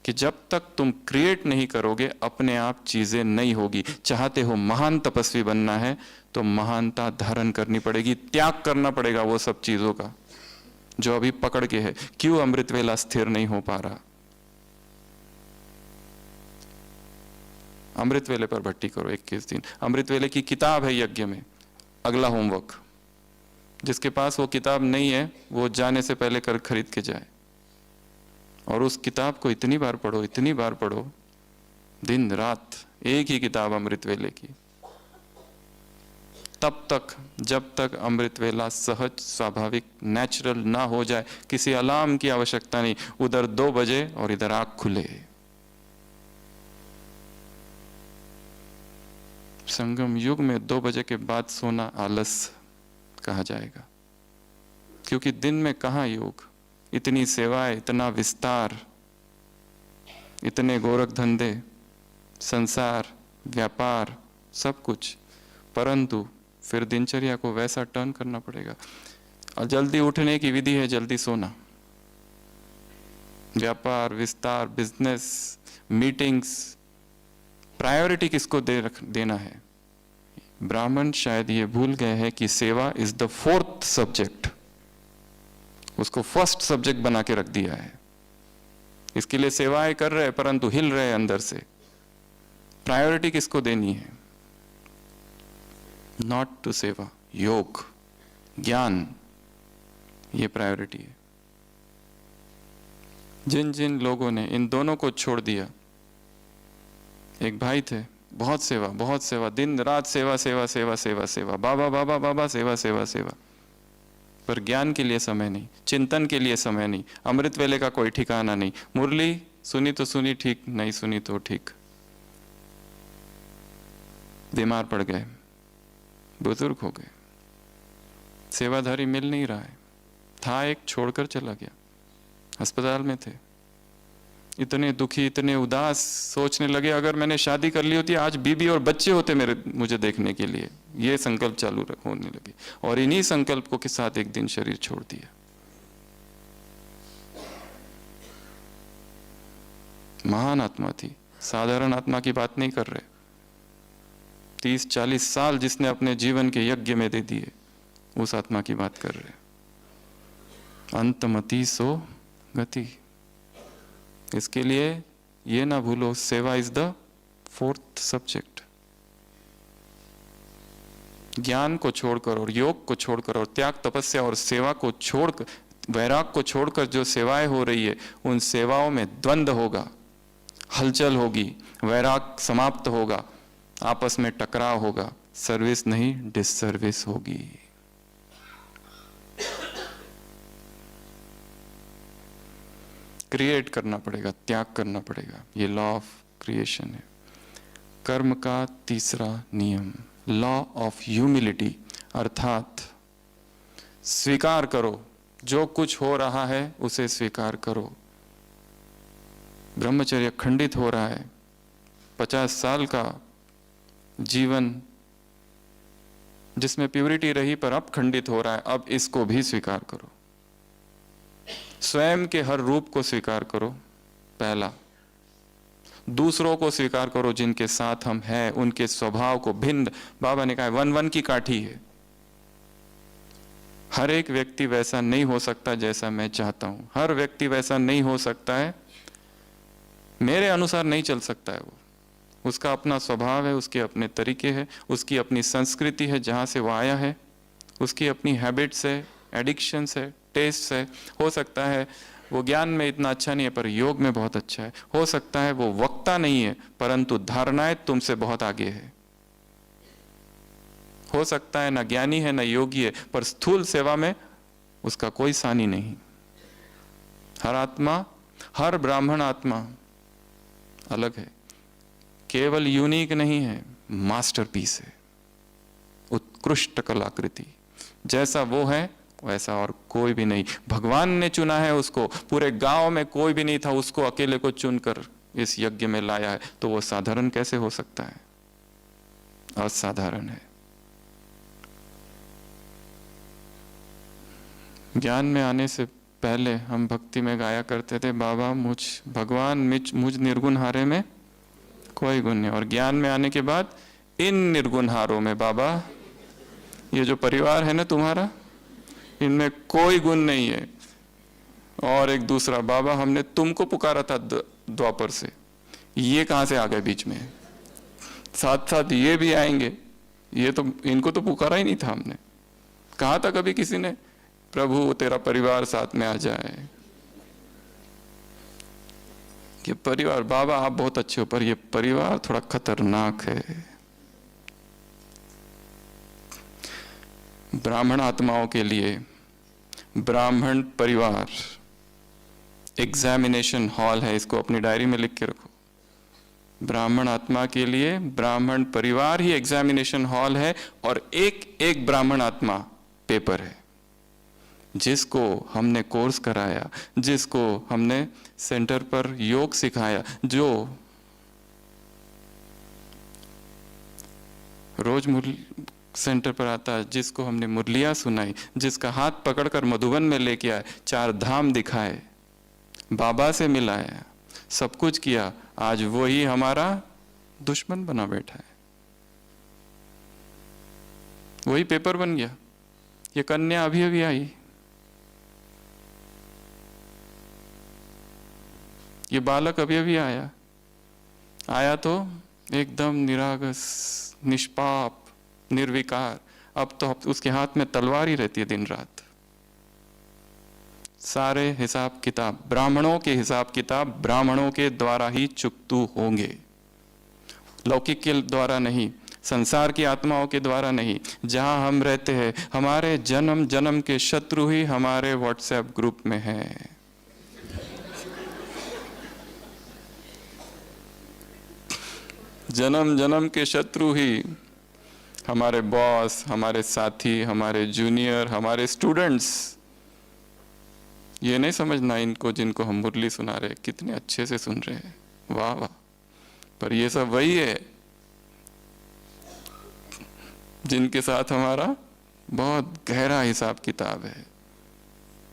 S1: कि जब तक तुम क्रिएट नहीं करोगे, अपने आप चीजें नहीं होगी। चाहते हो महान तपस्वी बनना है तो महानता धारण करनी पड़ेगी, त्याग करना पड़ेगा वो सब चीजों का जो अभी पकड़ के है। क्यों अमृत वेला स्थिर नहीं हो पा रहा? अमृत वेले पर भट्टी करो 21 दिन। अमृत वेले की किताब है यज्ञ में, अगला होमवर्क। जिसके पास वो किताब नहीं है, वो जाने से पहले कर खरीद के जाए, और उस किताब को इतनी बार पढ़ो, इतनी बार पढ़ो, दिन रात एक ही किताब अमृत वेले की, तब तक जब तक अमृत वेला सहज, स्वाभाविक, नेचुरल ना हो जाए। किसी अलार्म की आवश्यकता नहीं, उधर 2 बजे और इधर आंख खुले। संगम युग में 2 बजे के बाद सोना आलस कहा जाएगा, क्योंकि दिन में कहाँ योग, इतनी सेवाएं, इतना विस्तार, इतने गोरख धंधे, संसार, व्यापार, सब कुछ, परंतु फिर दिनचर्या को वैसा टर्न करना पड़ेगा। और जल्दी उठने की विधि है जल्दी सोना। व्यापार, विस्तार, बिजनेस, मीटिंग्स, प्रायोरिटी किसको देना है? ब्राह्मण शायद ये भूल गए हैं कि सेवा इज द फोर्थ सब्जेक्ट, उसको फर्स्ट सब्जेक्ट बना के रख दिया है। इसके लिए सेवाएं कर रहे हैं परंतु हिल रहे हैं अंदर से। प्रायोरिटी किसको देनी है? नॉट टू सेवा, योग, ज्ञान, ये प्रायोरिटी है। जिन जिन लोगों ने इन दोनों को छोड़ दिया, एक भाई थे, बहुत सेवा, दिन रात सेवा सेवा सेवा सेवा सेवा, बाबा बाबा बाबा, सेवा सेवा सेवा, पर ज्ञान के लिए समय नहीं, चिंतन के लिए समय नहीं, अमृत वेले का कोई ठिकाना नहीं। मुरली सुनी तो सुनी ठीक, नहीं सुनी तो ठीक। बीमार पड़ गए, बुजुर्ग हो गए, सेवाधारी मिल नहीं रहा है। था एक, छोड़कर चला गया, अस्पताल में थे, इतने दुखी, इतने उदास, सोचने लगे अगर मैंने शादी कर ली होती आज बीबी और बच्चे होते मुझे देखने के लिए। ये संकल्प चालू होने लगे और इन्हीं संकल्प के साथ एक दिन शरीर छोड़ दिया। महान आत्मा थी, साधारण आत्मा की बात नहीं कर रहे। 30-40 साल जिसने अपने जीवन के यज्ञ में दे दिए, उस आत्मा की बात कर रहे। अंतमति सो गति। इसके लिए ये ना भूलो, सेवा इज द फोर्थ सब्जेक्ट। ज्ञान को छोड़कर और योग को छोड़कर और त्याग, तपस्या और सेवा को छोड़कर, वैराग को छोड़कर जो सेवाएं हो रही है, उन सेवाओं में द्वंद्व होगा, हलचल होगी, वैराग समाप्त होगा, आपस में टकराव होगा, सर्विस नहीं डिससर्विस होगी। क्रिएट करना पड़ेगा, त्याग करना पड़ेगा, ये लॉ ऑफ क्रिएशन है। कर्म का तीसरा नियम, लॉ ऑफ ह्यूमिलिटी, अर्थात स्वीकार करो, जो कुछ हो रहा है उसे स्वीकार करो। ब्रह्मचर्य खंडित हो रहा है, 50 साल का जीवन जिसमें प्यूरिटी रही पर अब खंडित हो रहा है, अब इसको भी स्वीकार करो। स्वयं के हर रूप को स्वीकार करो, पहला। दूसरों को स्वीकार करो जिनके साथ हम हैं, उनके स्वभाव को भिन्न। बाबा ने कहा 1-1 की काठी है, हर एक व्यक्ति वैसा नहीं हो सकता जैसा मैं चाहता हूं, हर व्यक्ति वैसा नहीं हो सकता है, मेरे अनुसार नहीं चल सकता है। वो, उसका अपना स्वभाव है, उसके अपने तरीके हैं, उसकी अपनी संस्कृति है जहां से वो आया है, उसकी अपनी हैबिट्स है, एडिक्शंस है, टेस्ट है। हो सकता है वो ज्ञान में इतना अच्छा नहीं है पर योग में बहुत अच्छा है। हो सकता है वो वक्ता नहीं है परंतु धारणाएं तुमसे बहुत आगे है। हो सकता है ना ज्ञानी है ना योगी है पर स्थूल सेवा में उसका कोई सानी नहीं। हर आत्मा, हर ब्राह्मण आत्मा अलग है, केवल यूनिक नहीं है, मास्टरपीस है, उत्कृष्ट कलाकृति। जैसा वो है वैसा और कोई भी नहीं। भगवान ने चुना है उसको, पूरे गांव में कोई भी नहीं था, उसको अकेले को चुनकर इस यज्ञ में लाया है, तो वो साधारण कैसे हो सकता है? असाधारण है। ज्ञान में आने से पहले हम भक्ति में गाया करते थे, बाबा भगवान मुझ निर्गुण हारे में कोई गुण नहीं। और ज्ञान में आने के बाद इन निर्गुण हारों में बाबा, ये जो परिवार है ना तुम्हारा, इनमें कोई गुण नहीं है। और एक दूसरा, बाबा हमने तुमको पुकारा था द्वापर से, ये कहां से आ गए बीच में? साथ साथ ये भी आएंगे, ये तो इनको तो पुकारा ही नहीं था हमने। कहा था कभी किसी ने, प्रभु तेरा परिवार साथ में आ जाए? ये परिवार, बाबा आप बहुत अच्छे हो पर ये परिवार थोड़ा खतरनाक है। ब्राह्मण आत्माओं के लिए ब्राह्मण परिवार एग्जामिनेशन हॉल है, इसको अपनी डायरी में लिख के रखो। ब्राह्मण आत्मा के लिए ब्राह्मण परिवार ही एग्जामिनेशन हॉल है और एक एक ब्राह्मण आत्मा पेपर है। जिसको हमने कोर्स कराया, जिसको हमने सेंटर पर योग सिखाया, जो रोज सेंटर पर आता है, जिसको हमने मुरलियाँ सुनाई, जिसका हाथ पकड़कर मधुबन में लेके आए, 4 धाम दिखाए, बाबा से मिलाया, सब कुछ किया, आज वही हमारा दुश्मन बना बैठा है। वही पेपर बन गया। ये कन्या अभी अभी आई, ये बालक अभी अभी आया तो एकदम निरागस, निष्पाप, निर्विकार। अब तो उसके हाथ में तलवार ही रहती है दिन रात। सारे हिसाब किताब, ब्राह्मणों के हिसाब किताब ब्राह्मणों के द्वारा ही चुकतू होंगे, लौकिक के द्वारा नहीं, संसार की आत्माओं के द्वारा नहीं। जहां हम रहते हैं, हमारे जन्म जन्म के शत्रु ही हमारे व्हाट्सएप ग्रुप में हैं। जन्म जन्म के शत्रु ही हमारे बॉस, हमारे साथी, हमारे जूनियर, हमारे स्टूडेंट्स। ये नहीं समझना इनको, जिनको हम मुरली सुना रहे कितने अच्छे से सुन रहे हैं, वाह वाह, पर ये सब वही है जिनके साथ हमारा बहुत गहरा हिसाब किताब है।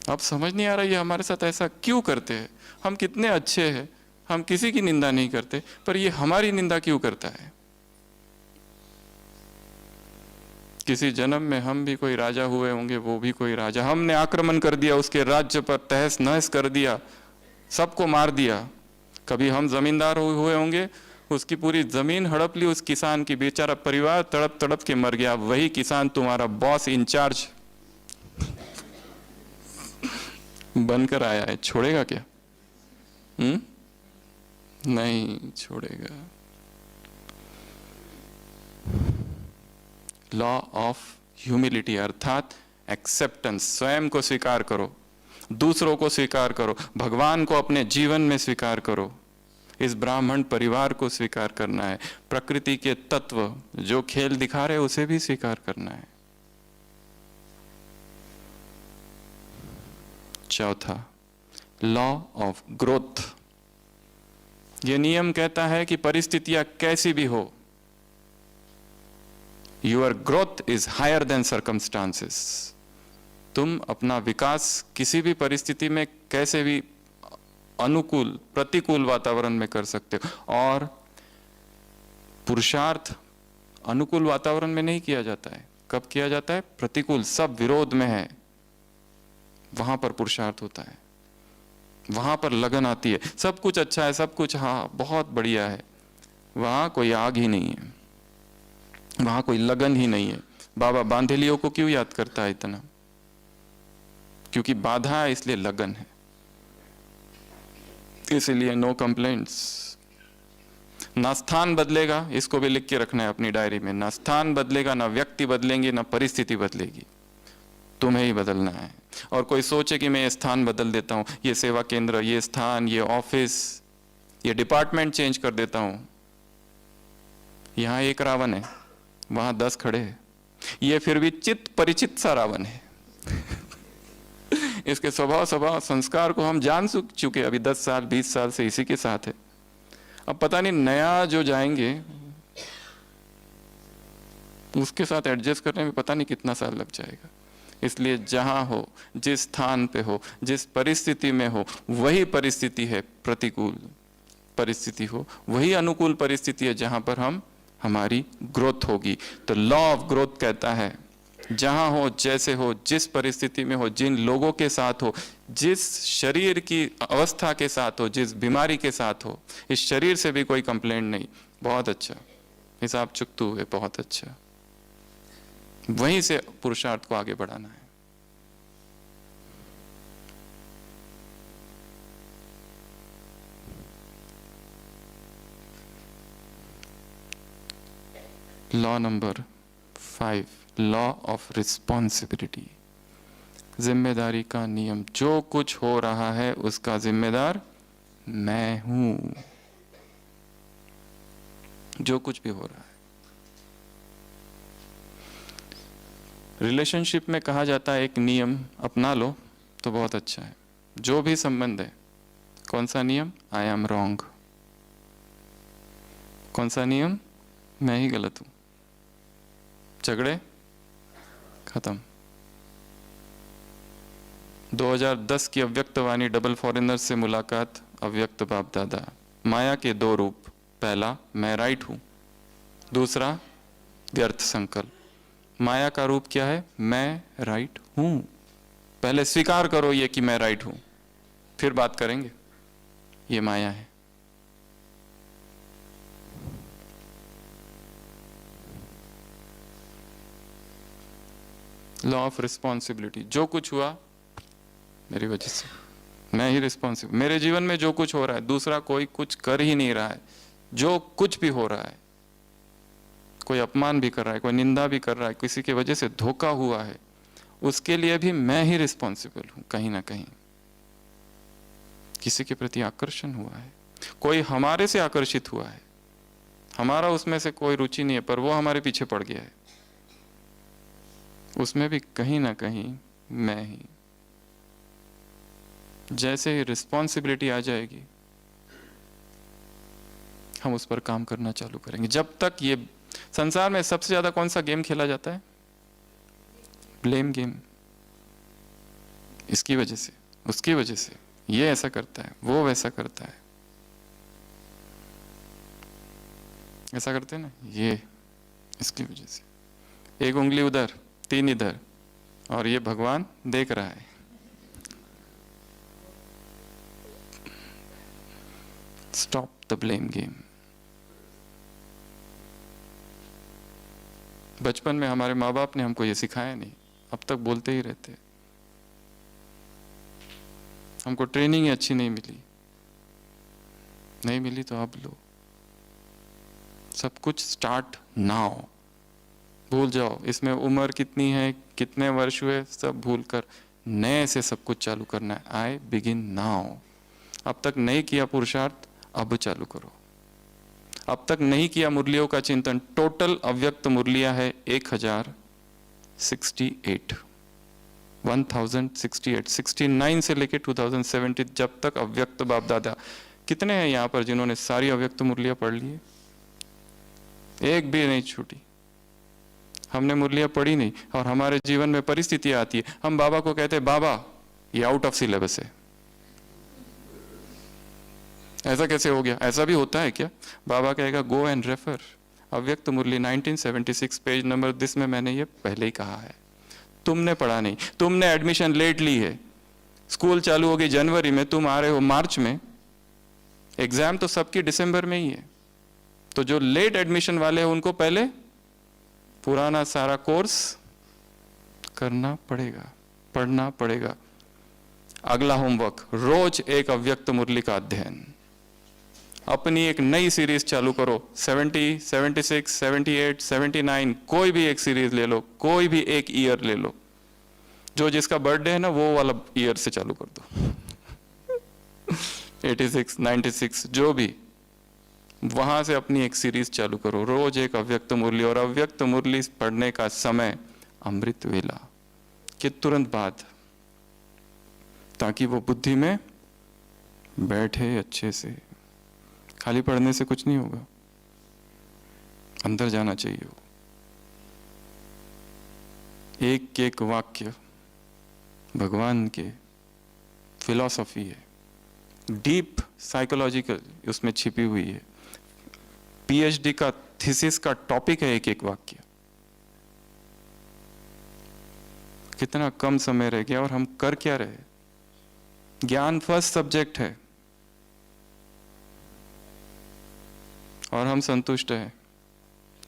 S1: अब समझ नहीं आ रहा ये हमारे साथ ऐसा क्यों करते हैं। हम कितने अच्छे हैं, हम किसी की निंदा नहीं करते, पर ये हमारी निंदा क्यों करता है। किसी जन्म में हम भी कोई राजा हुए होंगे, वो भी कोई राजा, हमने आक्रमण कर दिया उसके राज्य पर, तहस नहस कर दिया, सबको मार दिया। कभी हम जमींदार हुए होंगे, उसकी पूरी जमीन हड़प ली उस किसान की, बेचारा परिवार तड़प तड़प के मर गया। वही किसान तुम्हारा बॉस इंचार्ज बनकर आया है, छोड़ेगा क्या? नहीं छोड़ेगा। लॉ ऑफ ह्यूमिलिटी अर्थात एक्सेप्टेंस, स्वयं को स्वीकार करो, दूसरों को स्वीकार करो, भगवान को अपने जीवन में स्वीकार करो, इस ब्राह्मण परिवार को स्वीकार करना है, प्रकृति के तत्व जो खेल दिखा रहे उसे भी स्वीकार करना है। चौथा, लॉ ऑफ ग्रोथ। यह नियम कहता है कि परिस्थितियां कैसी भी हो, your growth is higher than circumstances. तुम अपना विकास किसी भी परिस्थिति में कैसे भी अनुकूल प्रतिकूल वातावरण में कर सकते हो। और पुरुषार्थ अनुकूल वातावरण में नहीं किया जाता है, कब किया जाता है? प्रतिकूल, सब विरोध में है, वहां पर पुरुषार्थ होता है, वहां पर लगन आती है। सब कुछ अच्छा है, सब कुछ हाँ बहुत बढ़िया है, वहां कोई आग ही नहीं है, वहां कोई लगन ही नहीं है। बाबा बांधेलियों को क्यों याद करता है इतना? क्योंकि बाधा है, इसलिए लगन है, इसलिए नो कंप्लेंट्स। ना स्थान बदलेगा, इसको भी लिख के रखना है अपनी डायरी में, ना स्थान बदलेगा, ना व्यक्ति बदलेंगे, ना परिस्थिति बदलेगी, तुम्हें ही बदलना है। और कोई सोचे कि मैं ये स्थान बदल देता हूं, ये सेवा केंद्र, ये स्थान, ये ऑफिस, ये डिपार्टमेंट चेंज कर देता हूं, यहां एक रावण है, वहां 10 खड़े हैं, ये फिर भी चित्त परिचित सा रावण है। इसके स्वभाव संस्कार को हम जान चुके, अभी 10 साल 20 साल से इसी के साथ है। अब पता नहीं नया जो जाएंगे उसके साथ एडजस्ट करने में पता नहीं कितना साल लग जाएगा। इसलिए जहां हो, जिस स्थान पे हो, जिस परिस्थिति में हो, वही परिस्थिति है प्रतिकूल परिस्थिति हो, वही अनुकूल परिस्थिति है जहां पर हमारी ग्रोथ होगी। तो लॉ ऑफ ग्रोथ कहता है जहां हो, जैसे हो, जिस परिस्थिति में हो, जिन लोगों के साथ हो, जिस शरीर की अवस्था के साथ हो, जिस बीमारी के साथ हो, इस शरीर से भी कोई कंप्लेंट नहीं, बहुत अच्छा हिसाब चुकतू है, बहुत अच्छा, वहीं से पुरुषार्थ को आगे बढ़ाना है। Law number 5, law of responsibility, जिम्मेदारी का नियम। जो कुछ हो रहा है उसका जिम्मेदार मैं हूं, जो कुछ भी हो रहा है। रिलेशनशिप में कहा जाता है एक नियम अपना लो तो बहुत अच्छा है। जो भी संबंध है, कौन सा नियम? I am wrong. कौन सा नियम? मैं ही गलत हूं। झगड़े खत्म। 2010 की अव्यक्त वाणी डबल फॉरेनर से मुलाकात, अव्यक्त बाप दादा। माया के दो रूप, पहला मैं राइट हूं, दूसरा व्यर्थ संकल्प। माया का रूप क्या है? मैं राइट हूं। पहले स्वीकार करो ये कि मैं राइट हूं, फिर बात करेंगे। ये माया है। Law of responsibility. जो कुछ हुआ मेरी वजह से, मैं ही रिस्पॉन्सिबल। मेरे जीवन में जो कुछ हो रहा है, दूसरा कोई कुछ कर ही नहीं रहा है। जो कुछ भी हो रहा है, कोई अपमान भी कर रहा है, कोई निंदा भी कर रहा है, किसी की वजह से धोखा हुआ है, उसके लिए भी मैं ही रिस्पॉन्सिबल हूं कहीं ना कहीं। किसी के प्रति आकर्षण हुआ है, कोई हमारे से आकर्षित हुआ है, हमारा उसमें से कोई रुचि नहीं है, पर वो हमारे पीछे पड़ गया है, उसमें भी कहीं ना कहीं मैं ही। जैसे ही रिस्पॉन्सिबिलिटी आ जाएगी, हम उस पर काम करना चालू करेंगे। जब तक ये संसार में सबसे ज्यादा कौन सा गेम खेला जाता है? Blame game. इसकी वजह से, उसकी वजह से, ये ऐसा करता है, वो वैसा करता है, ऐसा करते हैं ना, ये इसकी वजह से। एक उंगली उधर, तीन इधर, और ये भगवान देख रहा है। Stop the blame game. बचपन में हमारे माँ बाप ने हमको ये सिखाया नहीं, अब तक बोलते ही रहते। हमको ट्रेनिंग ही अच्छी नहीं मिली, नहीं मिली तो अब लो। सब कुछ स्टार्ट नाउ। भूल जाओ इसमें उम्र कितनी है, कितने वर्ष हुए, सब भूल कर नए से सब कुछ चालू करना है। I begin now. अब तक नहीं किया पुरुषार्थ, अब चालू करो। अब तक नहीं किया मुरलियों का चिंतन, टोटल अव्यक्त मुरलियां है 1068, 1068, 69 से लेके 2070, जब तक अव्यक्त बाप दादा। कितने हैं यहाँ पर जिन्होंने सारी अव्यक्त मुरलियां पढ़ ली है? एक भी नहीं छूटी। हमने मुरलियां पढ़ी नहीं, और हमारे जीवन में परिस्थितियां आती है, हम बाबा को कहते हैं बाबा ये आउट ऑफ सिलेबस है। ऐसा कैसे हो गया? ऐसा भी होता है क्या? बाबा कहेगा गो एंड रेफर अव्यक्त मुरली 1976 पेज नंबर दिस में मैंने ये पहले ही कहा है। तुमने पढ़ा नहीं, तुमने एडमिशन लेट ली है। स्कूल चालू हो गई जनवरी में, तुम आ रहे हो मार्च में, एग्जाम तो सबकी दिसंबर में ही है। तो जो लेट एडमिशन वाले हैं उनको पहले पुराना सारा कोर्स करना पड़ेगा, पढ़ना पड़ेगा। अगला होमवर्क, रोज एक अव्यक्त मुरली का अध्ययन। अपनी एक नई सीरीज चालू करो, 70, 76, 78, 79, कोई भी एक सीरीज ले लो, कोई भी एक ईयर ले लो। जो जिसका बर्थडे है ना, वो वाला ईयर से चालू कर दो। 86, 96, जो भी, वहां से अपनी एक सीरीज चालू करो। रोज एक अव्यक्त मुरली, और अव्यक्त मुरली पढ़ने का समय अमृत वेला के तुरंत बाद, ताकि वो बुद्धि में बैठे अच्छे से। खाली पढ़ने से कुछ नहीं होगा, अंदर जाना चाहिए। एक एक वाक्य भगवान के फिलॉसफी है, डीप साइकोलॉजिकल उसमें छिपी हुई है। पीएचडी का थीसिस का टॉपिक है एक एक वाक्य। कितना कम समय रह गया और हम कर क्या रहे? ज्ञान फर्स्ट सब्जेक्ट है और हम संतुष्ट हैं।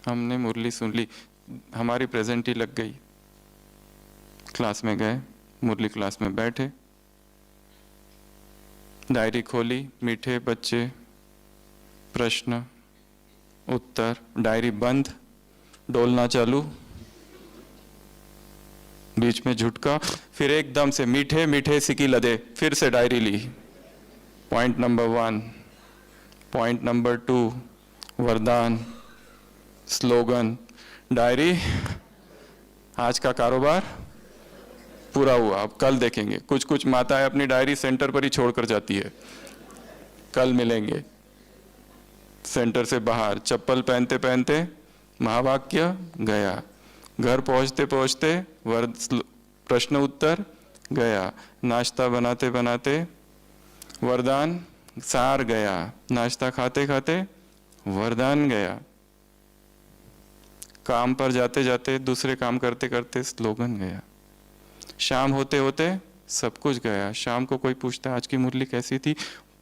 S1: हमने मुरली सुन ली, हमारी प्रेजेंटी लग गई, क्लास में गए, मुरली क्लास में बैठे, डायरी खोली, मीठे बच्चे, प्रश्न उत्तर, डायरी बंद, डोलना चालू, बीच में झुटका, फिर एकदम से मीठे मीठे सिकी लदे, फिर से डायरी ली। पॉइंट नंबर 1, पॉइंट नंबर 2, वरदान, स्लोगन, डायरी आज का कारोबार पूरा हुआ। अब कल देखेंगे। कुछ कुछ माताएं अपनी डायरी सेंटर पर ही छोड़कर जाती है। कल मिलेंगे सेंटर से बाहर, चप्पल पहनते पहनते महावाक्य गया, घर पहुंचते पहुंचते प्रश्न उत्तर गया, नाश्ता बनाते बनाते वरदान सार गया, नाश्ता खाते खाते वरदान गया, काम पर जाते जाते दूसरे काम करते करते स्लोगन गया, शाम होते होते सब कुछ गया। शाम को कोई पूछता आज की मुरली कैसी थी?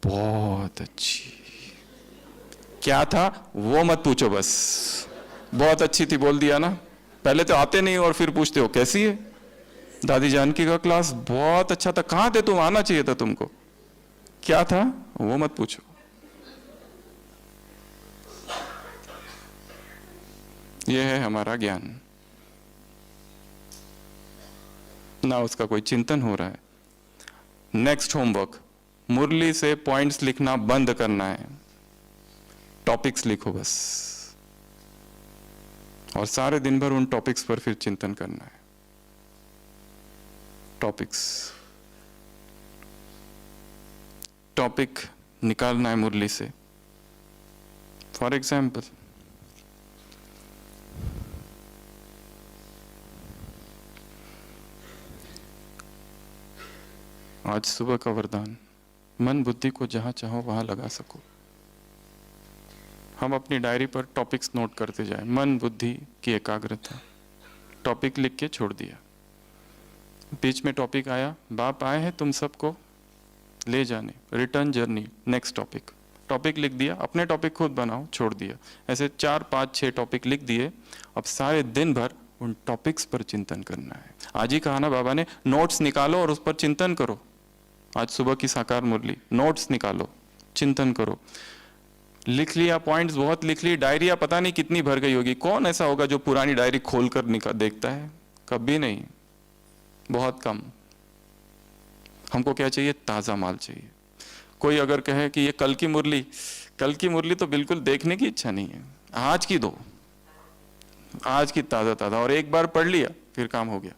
S1: बहुत अच्छी। क्या था वो मत पूछो, बस बहुत अच्छी थी बोल दिया ना। पहले तो आते नहीं और फिर पूछते हो कैसी है? दादी जानकी का क्लास बहुत अच्छा था। कहां थे तुम? आना चाहिए था तुमको। क्या था वो मत पूछो। यह है हमारा ज्ञान, ना उसका कोई चिंतन हो रहा है। नेक्स्ट होमवर्क, मुरली से पॉइंट्स लिखना बंद करना है, टॉपिक्स लिखो बस, और सारे दिन भर उन टॉपिक्स पर फिर चिंतन करना है। टॉपिक निकालना है मुरली से। फॉर एग्जाम्पल, आज सुबह का वरदान, मन बुद्धि को जहां चाहो वहां लगा सको। हम अपनी डायरी पर टॉपिक्स नोट करते जाएं। मन बुद्धि की एकाग्रता, टॉपिक लिख के छोड़ दिया। बीच में टॉपिक आया, बाप आए हैं तुम सबको ले जाने, return journey, next topic, topic लिख दिया। अपने टॉपिक खुद बनाओ, छोड़ दिया। ऐसे 4, 5, 6 टॉपिक लिख दिए। अब सारे दिन भर उन टॉपिक्स पर चिंतन करना है। आज ही कहा ना बाबा ने, नोट्स निकालो और उस पर चिंतन करो। आज सुबह की साकार मुरली, नोट्स निकालो, चिंतन करो। लिख लिया पॉइंट्स, बहुत लिख ली, डायरिया पता नहीं कितनी भर गई होगी। कौन ऐसा होगा जो पुरानी डायरी खोलकर देखता है? कभी नहीं, बहुत कम। हमको क्या चाहिए? ताजा माल चाहिए। कोई अगर कहे कि ये कल की मुरली तो बिल्कुल देखने की इच्छा नहीं है। आज की दो, आज की ताजा ताजा, और एक बार पढ़ लिया फिर काम हो गया,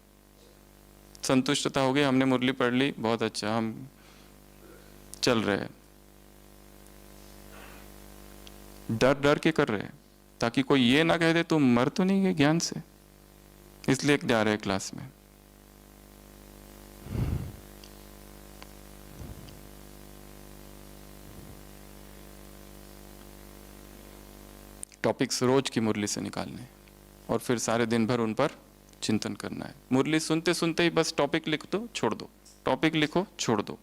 S1: संतुष्टता हो गई, हमने मुरली पढ़ ली, बहुत अच्छा, हम चल रहे हैं। डर डर के कर रहे हैं ताकि कोई ये ना कह दे तुम मर तो नहीं गए ज्ञान से, इसलिए जा रहे हैं क्लास में। टॉपिक्स रोज की मुरली से निकालने और फिर सारे दिन भर उन पर चिंतन करना है। मुरली सुनते सुनते ही बस टॉपिक लिख दो, छोड़ दो, टॉपिक लिखो, छोड़ दो।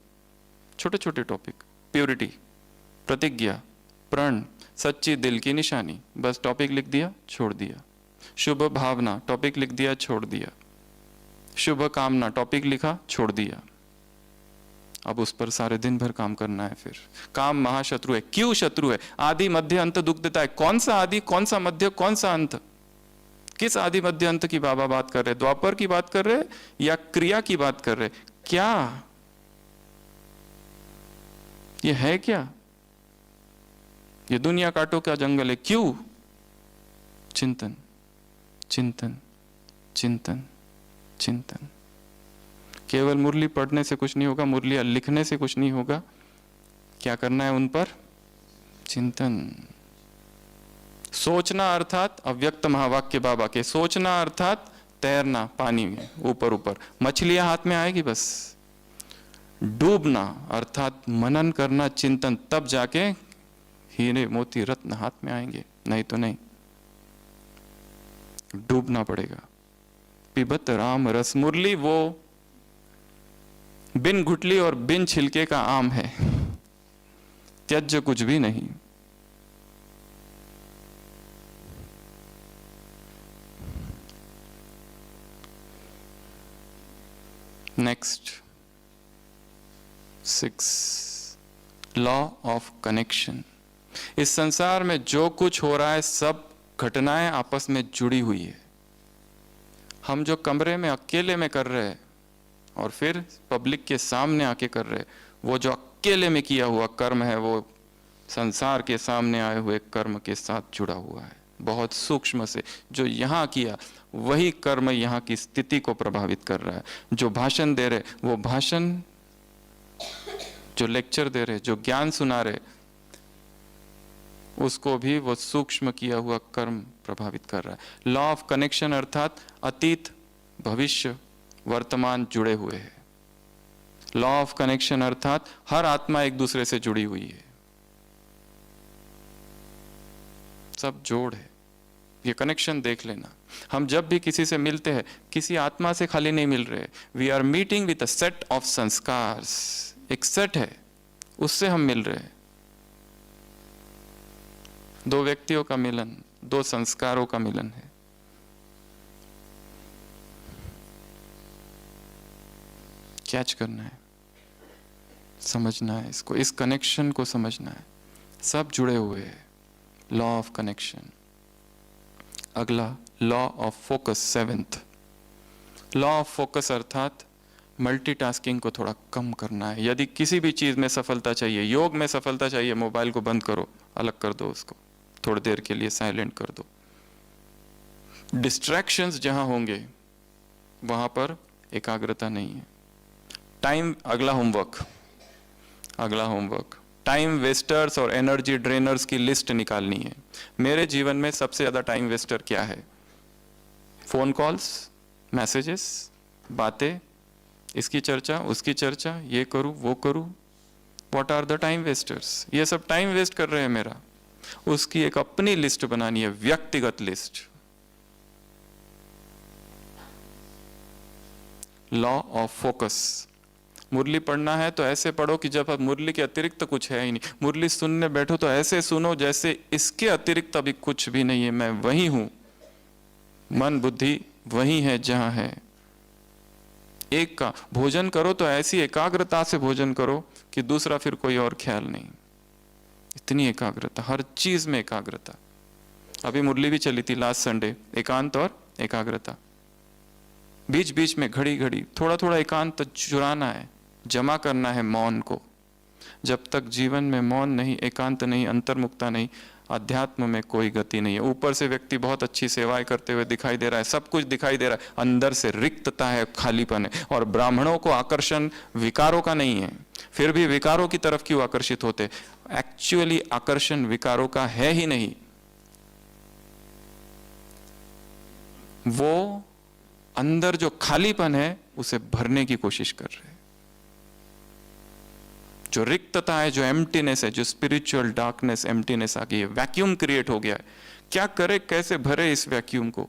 S1: छोटे छोटे टॉपिक, प्योरिटी, प्रतिज्ञा, प्रण, सच्ची दिल की निशानी, बस टॉपिक लिख दिया, छोड़ दिया। शुभ भावना, टॉपिक लिख दिया, छोड़ दिया। शुभ कामना, टॉपिक लिखा, छोड़ दिया। अब उस पर सारे दिन भर काम करना है। फिर काम महाशत्रु है। क्यों शत्रु है? आदि मध्य अंत दुख देता है। कौन सा आदि, कौन सा मध्य, कौन सा अंत? किस आदि मध्य अंत की बाबा बात कर रहे? द्वापर की बात कर रहे या क्रिया की बात कर रहे? क्या ये है? क्या ये दुनिया कांटों का जंगल है? क्यों? चिंतन, चिंतन, चिंतन, चिंतन। केवल मुरली पढ़ने से कुछ नहीं होगा, मुरलियां लिखने से कुछ नहीं होगा। क्या करना है? उन पर चिंतन। सोचना अर्थात अव्यक्त महावाक्य बाबा के, सोचना अर्थात तैरना पानी में ऊपर ऊपर, मछलियां हाथ में आएगी बस। डूबना अर्थात मनन करना, चिंतन, तब जाके हीरे मोती रत्न हाथ में आएंगे, नहीं तो नहीं। डूबना पड़ेगा। पिबत राम रस, मुरली वो बिन घुटली और बिन छिलके का आम है, त्यज्य कुछ भी नहीं। Next 6 law of connection. इस संसार में जो कुछ हो रहा है सब घटनाएं आपस में जुड़ी हुई है। हम जो कमरे में अकेले में कर रहे हैं और फिर पब्लिक के सामने आके कर रहे, वो जो अकेले में किया हुआ कर्म है वो संसार के सामने आए हुए कर्म के साथ जुड़ा हुआ है। बहुत सूक्ष्म से। जो यहाँ किया वही कर्म यहाँ की स्थिति को प्रभावित कर रहा है। जो भाषण दे रहे वो भाषण, जो लेक्चर दे रहे, जो ज्ञान सुना रहे, उसको भी वो सूक्ष्म किया हुआ कर्म प्रभावित कर रहा है। लॉ ऑफ कनेक्शन अर्थात अतीत, भविष्य, वर्तमान जुड़े हुए हैं। लॉ ऑफ कनेक्शन अर्थात हर आत्मा एक दूसरे से जुड़ी हुई है, सब जोड़ है। ये कनेक्शन देख लेना। हम जब भी किसी से मिलते हैं, किसी आत्मा से खाली नहीं मिल रहे। We are meeting with a set of संस्कार्स। एक सेट है, उससे हम मिल रहे हैं। दो व्यक्तियों का मिलन, दो संस्कारों का मिलन है। कैच करना है, समझना है इसको, इस कनेक्शन को समझना है। सब जुड़े हुए हैं। Law of connection. अगला law of focus, seventh law of focus अर्थात मल्टीटास्किंग को थोड़ा कम करना है। यदि किसी भी चीज में सफलता चाहिए, योग में सफलता चाहिए, मोबाइल को बंद करो, अलग कर दो उसको, थोड़ी देर के लिए साइलेंट कर दो। डिस्ट्रैक्शंस जहां होंगे वहां पर एकाग्रता नहीं है। टाइम, अगला होमवर्क, टाइम वेस्टर्स और एनर्जी ड्रेनर्स की लिस्ट निकालनी है। मेरे जीवन में सबसे ज्यादा टाइम वेस्टर क्या है? फोन कॉल्स, मैसेजेस, बातें, इसकी चर्चा, उसकी चर्चा, ये करूं वो करूं। What are the time wasters? ये सब टाइम वेस्ट कर रहे हैं मेरा। उसकी एक अपनी लिस्ट बनानी है, व्यक्तिगत list. Law of focus. Murli पढ़ना है तो ऐसे पढ़ो कि जब अब मुरली के अतिरिक्त तो कुछ है ही नहीं। मुरली सुनने बैठो तो ऐसे सुनो जैसे इसके अतिरिक्त अभी कुछ भी नहीं है, मैं वही हूं, मन बुद्धि वही है जहां है। एक का भोजन करो तो ऐसी एकाग्रता से भोजन करो कि दूसरा फिर कोई और ख्याल नहीं। इतनी एकाग्रता, हर चीज में एकाग्रता। अभी मुरली भी चली थी लास्ट संडे, एकांत और एकाग्रता। बीच बीच में घड़ी घड़ी थोड़ा थोड़ा एकांत चुराना है, जमा करना है मौन को। जब तक जीवन में मौन नहीं, एकांत नहीं, अंतर्मुक्ता नहीं, अध्यात्म में कोई गति नहीं है। ऊपर से व्यक्ति बहुत अच्छी सेवाएं करते हुए दिखाई दे रहा है, सब कुछ दिखाई दे रहा है, अंदर से रिक्तता है, खालीपन है। और ब्राह्मणों को आकर्षण विकारों का नहीं है, फिर भी विकारों की तरफ क्यों आकर्षित होते? एक्चुअली आकर्षण विकारों का है ही नहीं। वो अंदर जो खालीपन है उसे भरने की कोशिश कर रहे हैं। जो रिक्तता है, जो एम्प्टीनेस है, जो स्पिरिचुअल डार्कनेस, एम्प्टीनेस आ गई है, वैक्यूम क्रिएट हो गया है। क्या करे, कैसे भरे इस वैक्यूम को?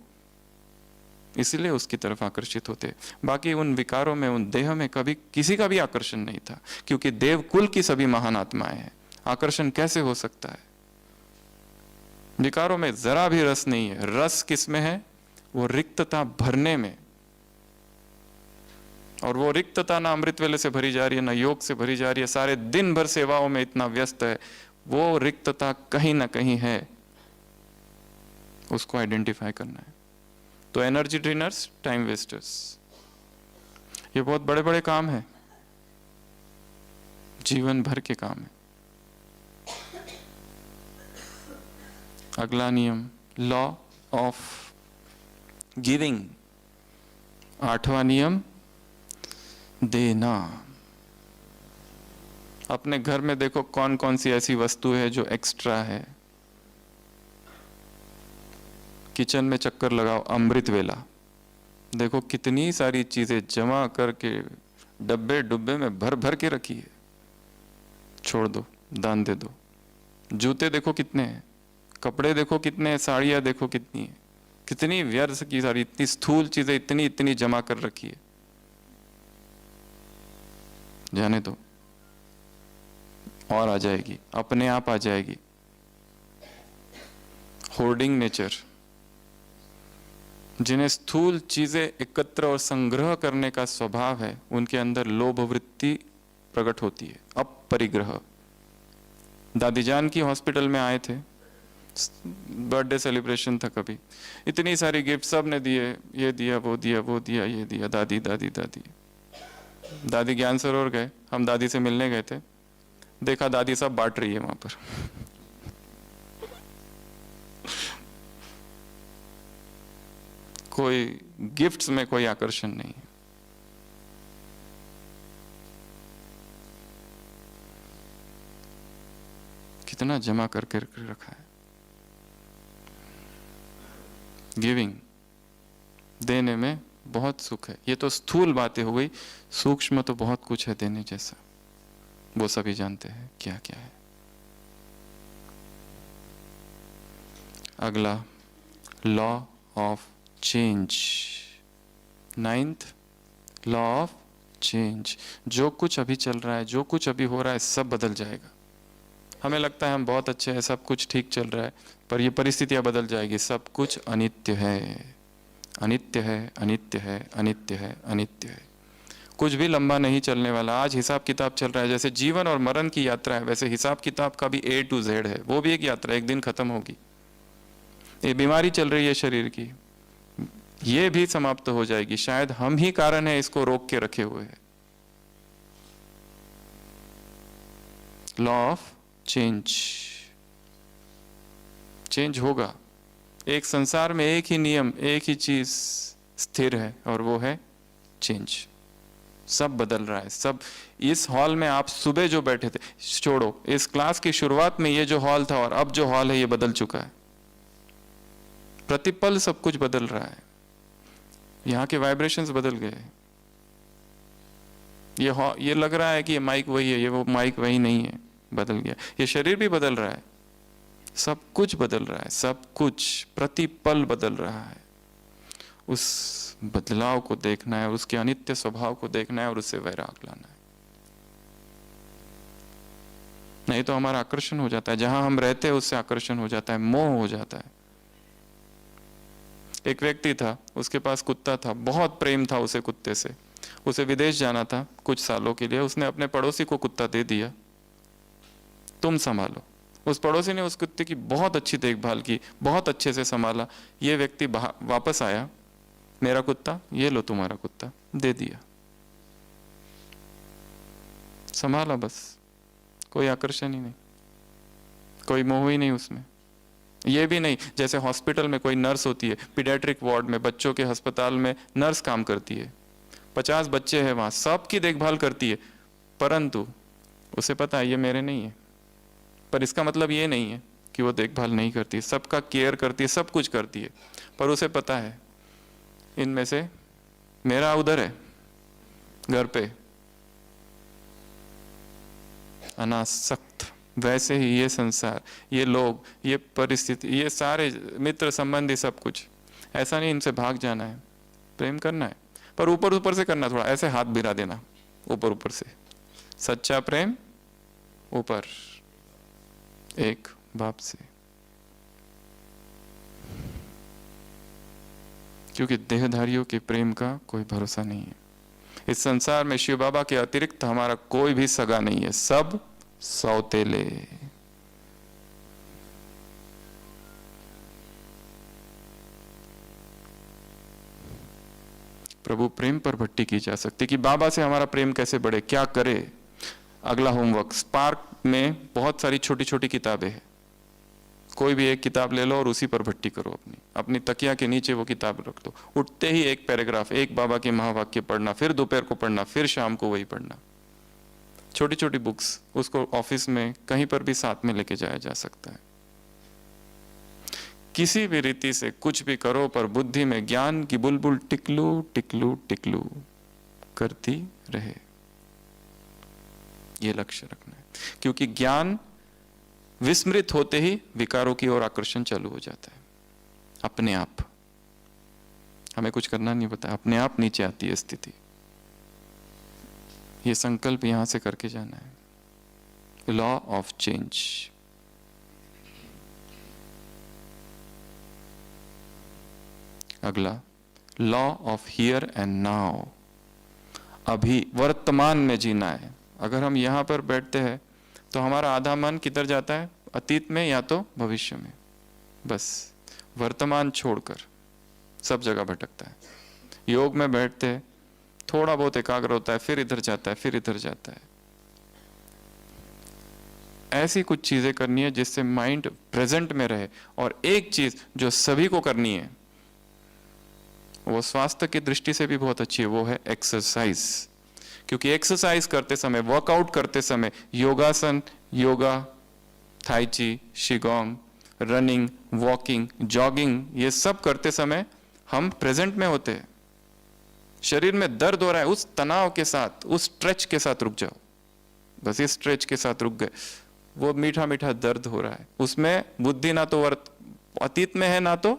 S1: इसलिए उसकी तरफ आकर्षित होते। बाकी उन विकारों में, उन देह में कभी किसी का भी आकर्षण नहीं था, क्योंकि देव कुल की सभी महान आत्माएं हैं। आकर्षण कैसे हो सकता है? विकारों में जरा भी रस नहीं है। रस किसमें है? वो रिक्तता भरने में। और वो रिक्तता ना अमृत वेले से भरी जा रही है, ना योग से भरी जा रही है। सारे दिन भर सेवाओं में इतना व्यस्त है, वो रिक्तता कहीं ना कहीं है, उसको आइडेंटिफाई करना है। तो एनर्जी ड्रेनर्स, टाइम वेस्टर्स, ये बहुत बड़े बड़े काम है, जीवन भर के काम है। अगला नियम, लॉ ऑफ गिविंग। आठवां नियम, देना। अपने घर में देखो कौन कौन सी ऐसी वस्तु है जो एक्स्ट्रा है। किचन में चक्कर लगाओ, अमृत वेला, देखो कितनी सारी चीजें जमा करके डब्बे डुब्बे में भर भर के रखी है। छोड़ दो, दान दे दो। जूते देखो कितने हैं, कपड़े देखो कितने हैं, साड़ियां देखो कितनी है, कितनी व्यर्थ की सारी, इतनी स्थूल चीजें इतनी इतनी जमा कर रखी है। जाने दो, और आ जाएगी, अपने आप आ जाएगी। होर्डिंग नेचर, जिन्हें स्थूल चीजें एकत्र और संग्रह करने का स्वभाव है, उनके अंदर लोभ वृत्ति प्रकट होती है, अपरिग्रह। दादी जान की हॉस्पिटल में आए थे, बर्थडे सेलिब्रेशन था, कभी इतनी सारी गिफ्ट सब ने दिए, ये दिया वो दिया वो दिया ये दिया, दादी दादी दादी। दादी ज्ञान सरोवर गए, हम दादी से मिलने गए थे, देखा दादी सब बांट रही है वहां पर। कोई गिफ्ट्स में कोई आकर्षण नहीं है। कितना जमा करके रखा है। गिविंग, देने में बहुत सुख है। ये तो स्थूल बातें हो गई, सूक्ष्म तो बहुत कुछ है देने जैसा, वो सभी जानते हैं क्या क्या है। अगला, law of change, 9th law of change. जो कुछ अभी चल रहा है, जो कुछ अभी हो रहा है, सब बदल जाएगा। हमें लगता है हम बहुत अच्छे हैं, सब कुछ ठीक चल रहा है, पर ये परिस्थितियां बदल जाएगी। सब कुछ अनित्य है, अनित्य है, अनित्य है, अनित्य है, अनित्य है। कुछ भी लंबा नहीं चलने वाला। आज हिसाब किताब चल रहा है, जैसे जीवन और मरण की यात्रा है, वैसे हिसाब किताब का भी A to Z है। वो भी एक यात्रा, एक दिन खत्म होगी। ये बीमारी चल रही है शरीर की, ये भी समाप्त हो जाएगी। शायद हम ही कारण है इसको रोक के रखे हुए हैं। लॉ ऑफ चेंज, चेंज होगा। एक संसार में एक ही नियम, एक ही चीज स्थिर है, और वो है चेंज। सब बदल रहा है, सब। इस हॉल में आप सुबह जो बैठे थे, छोड़ो, इस क्लास की शुरुआत में ये जो हॉल था और अब जो हॉल है, ये बदल चुका है। प्रतिपल सब कुछ बदल रहा है। यहाँ के वाइब्रेशंस बदल गए। ये लग रहा है कि ये माइक वही है, ये वो माइक वही नहीं है, बदल गया। ये शरीर भी बदल रहा है, सब कुछ बदल रहा है, सब कुछ प्रतिपल बदल रहा है। उस बदलाव को देखना है, उसके अनित्य स्वभाव को देखना है और उससे वैराग लाना है। नहीं तो हमारा आकर्षण हो जाता है, जहां हम रहते हैं उससे आकर्षण हो जाता है, मोह हो जाता है। एक व्यक्ति था, उसके पास कुत्ता था, बहुत प्रेम था उसे कुत्ते से। उसे विदेश जाना था कुछ सालों के लिए, उसने अपने पड़ोसी को कुत्ता दे दिया, तुम संभालो। उस पड़ोसी ने उस कुत्ते की बहुत अच्छी देखभाल की, बहुत अच्छे से संभाला। ये व्यक्ति वापस आया, मेरा कुत्ता, ये लो तुम्हारा कुत्ता, दे दिया, संभाला बस। कोई आकर्षण ही नहीं, कोई मोह ही नहीं उसमें। ये भी नहीं जैसे हॉस्पिटल में कोई नर्स होती है, पीडियाट्रिक वार्ड में, बच्चों के अस्पताल में नर्स काम करती है, 50 बच्चे हैं वहां, सबकी देखभाल करती है, परंतु उसे पता है ये मेरे नहीं है। पर इसका मतलब ये नहीं है कि वो देखभाल नहीं करती, सबका केयर करती है, सब कुछ करती है, पर उसे पता है इनमें से मेरा उधर है घर पे अनासक्त। वैसे ही ये संसार, ये लोग, ये परिस्थिति, ये सारे मित्र संबंधी, सब कुछ ऐसा नहीं इनसे भाग जाना है, प्रेम करना है, पर ऊपर ऊपर से करना, थोड़ा ऐसे हाथ भिरा देना ऊपर ऊपर से। सच्चा प्रेम ऊपर, एक बाप से। क्योंकि देहधारियों के प्रेम का कोई भरोसा नहीं है। इस संसार में शिव बाबा के अतिरिक्त हमारा कोई भी सगा नहीं है, सब सौतेले। प्रभु प्रेम पर भट्टी की जा सकती कि बाबा से हमारा प्रेम कैसे बढ़े, क्या करे। अगला होमवर्क, स्पार्क में बहुत सारी छोटी छोटी किताबें हैं, कोई भी एक किताब ले लो और उसी पर भट्टी करो। अपनी तकिया के नीचे वो किताब रख दो, उठते ही एक पैराग्राफ, एक बाबा के महावाक्य पढ़ना, फिर दोपहर को पढ़ना, फिर शाम को वही पढ़ना। छोटी छोटी बुक्स, उसको ऑफिस में कहीं पर भी साथ में लेके जाया जा सकता है। किसी भी रीति से कुछ भी करो, पर बुद्धि में ज्ञान की बुलबुल टिकलू टिकलू टिकलू करती रहे, ये लक्ष्य रखना है। क्योंकि ज्ञान विस्मृत होते ही विकारों की ओर आकर्षण चालू हो जाता है, अपने आप। हमें कुछ करना नहीं पता, अपने आप नीचे आती है स्थिति। ये संकल्प यहां से करके जाना है। Law of change. अगला, law of here and now. अभी वर्तमान में जीना है। अगर हम यहां पर बैठते हैं तो हमारा आधा मन किधर जाता है, अतीत में या तो भविष्य में। बस वर्तमान छोड़कर सब जगह भटकता है। योग में बैठते हैं, थोड़ा बहुत एकाग्र होता है, फिर इधर जाता है, फिर इधर जाता है। ऐसी कुछ चीजें करनी है जिससे माइंड प्रेजेंट में रहे। और एक चीज जो सभी को करनी है, वो स्वास्थ्य की दृष्टि से भी बहुत अच्छी है, वो है एक्सरसाइज। क्योंकि एक्सरसाइज करते समय, वर्कआउट करते समय, योगासन, योगा, थाई ची, शिगोंग, रनिंग, वॉकिंग, जॉगिंग, ये सब करते समय हम प्रेजेंट में होते हैं। शरीर में दर्द हो रहा है, उस तनाव के साथ, उस स्ट्रेच के साथ रुक जाओ, बस इस स्ट्रेच के साथ रुक गए, वो मीठा मीठा दर्द हो रहा है, उसमें बुद्धि ना तो अतीत में है ना तो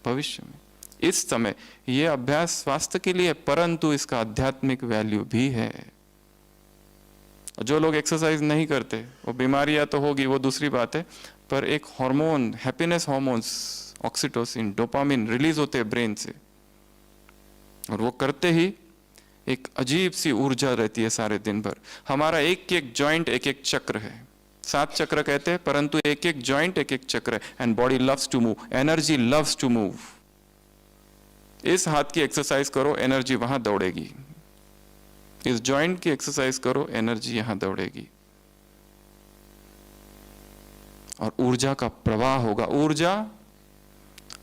S1: भविष्य में। इस समय ये अभ्यास स्वास्थ्य के लिए, परंतु इसका आध्यात्मिक वैल्यू भी है। जो लोग एक्सरसाइज नहीं करते, वो बीमारियां तो होगी, वो दूसरी बात है, पर एक hormone, happiness hormones, oxytocin, dopamine release होते हैं ब्रेन से, और वो करते ही एक अजीब सी ऊर्जा रहती है सारे दिन भर। हमारा एक एक जॉइंट एक एक चक्र है, 7 चक्र कहते हैं, परंतु एक एक जॉइंट एक एक चक्र है। And body loves to move, energy loves to move. इस हाथ की एक्सरसाइज करो, एनर्जी वहां दौड़ेगी। इस जॉइंट की एक्सरसाइज करो, एनर्जी यहां दौड़ेगी, और ऊर्जा का प्रवाह होगा। ऊर्जा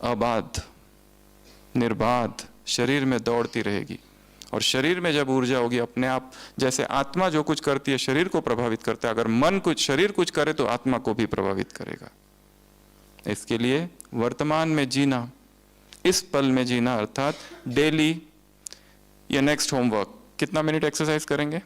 S1: अबाध, निर्बाध शरीर में दौड़ती रहेगी। और शरीर में जब ऊर्जा होगी, अपने आप, जैसे आत्मा जो कुछ करती है शरीर को प्रभावित करता है, अगर मन कुछ, शरीर कुछ करे तो आत्मा को भी प्रभावित करेगा। इसके लिए वर्तमान में जीना, इस पल में जीना, अर्थात डेली या नेक्स्ट होमवर्क, कितना मिनट एक्सरसाइज करेंगे?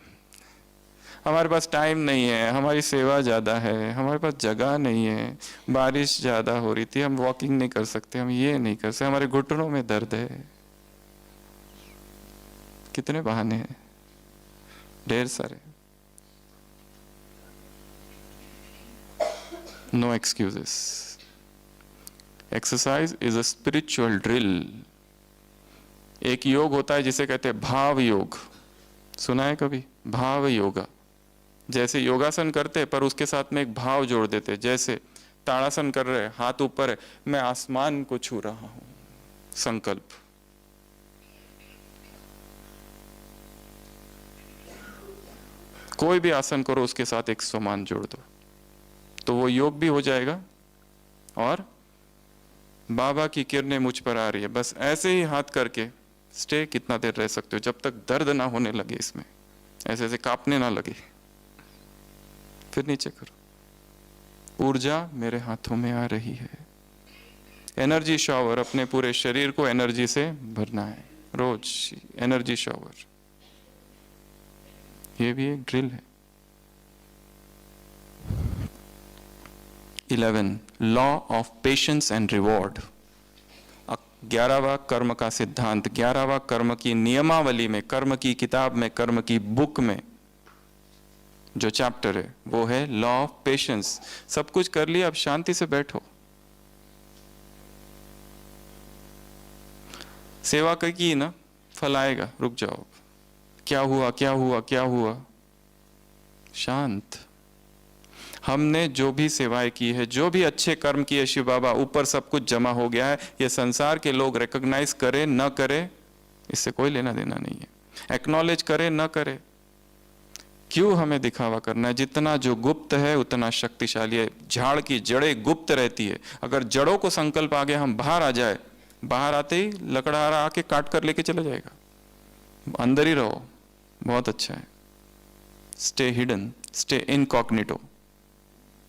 S1: हमारे पास टाइम नहीं है, हमारी सेवा ज़्यादा है, हमारे पास जगह नहीं है, बारिश ज़्यादा हो रही थी, हम वॉकिंग नहीं कर सकते, हम ये नहीं कर सकते, हमारे घुटनों में दर्द है। कितने बहाने हैं, ढेर सारे। No excuses. Exercise is a spiritual drill. एक योग होता है जिसे कहते हैं भाव योग, सुना है कभी? भाव योगा। जैसे योगासन करते हैं पर उसके साथ में एक भाव जोड़ देते, जैसे ताड़ासन कर रहे, हाथ ऊपर है, मैं आसमान को छू रहा हूं, संकल्प। कोई भी आसन करो, उसके साथ एक समान जोड़ दो, तो वो योग भी हो जाएगा। और बाबा की किरणें मुझ पर आ रही है, बस ऐसे ही हाथ करके स्टे कितना देर रह सकते हो, जब तक दर्द ना होने लगे, इसमें ऐसे ऐसे कांपने ना लगे, फिर नीचे करो। ऊर्जा मेरे हाथों में आ रही है। एनर्जी शॉवर, अपने पूरे शरीर को एनर्जी से भरना है रोज, एनर्जी शॉवर। ये भी एक ड्रिल है। 11 law of patience and reward. 11वां कर्म का सिद्धांत, 11वां कर्म की नियमावली में, कर्म की किताब में, कर्म की बुक में जो चैप्टर है वो है लॉ ऑफ पेशेंस। सब कुछ कर लिया, अब शांति से बैठो। सेवा की ना, फल आएगा, रुक जाओ। क्या हुआ, क्या हुआ, क्या हुआ? शांत। हमने जो भी सेवाएं की है, जो भी अच्छे कर्म किए शिव बाबा, ऊपर सब कुछ जमा हो गया है। ये संसार के लोग रिकॉग्नाइज करें न करें, इससे कोई लेना देना नहीं है। एक्नॉलेज करें न करें, क्यों हमें दिखावा करना है? जितना जो गुप्त है उतना शक्तिशाली है। झाड़ की जड़ें गुप्त रहती है, अगर जड़ों को संकल्प आ गया, हम बाहर आ जाए, बाहर आते ही लकड़हारा आके काट कर लेके चला जाएगा। अंदर ही रहो, बहुत अच्छा है। Stay hidden, stay incognito.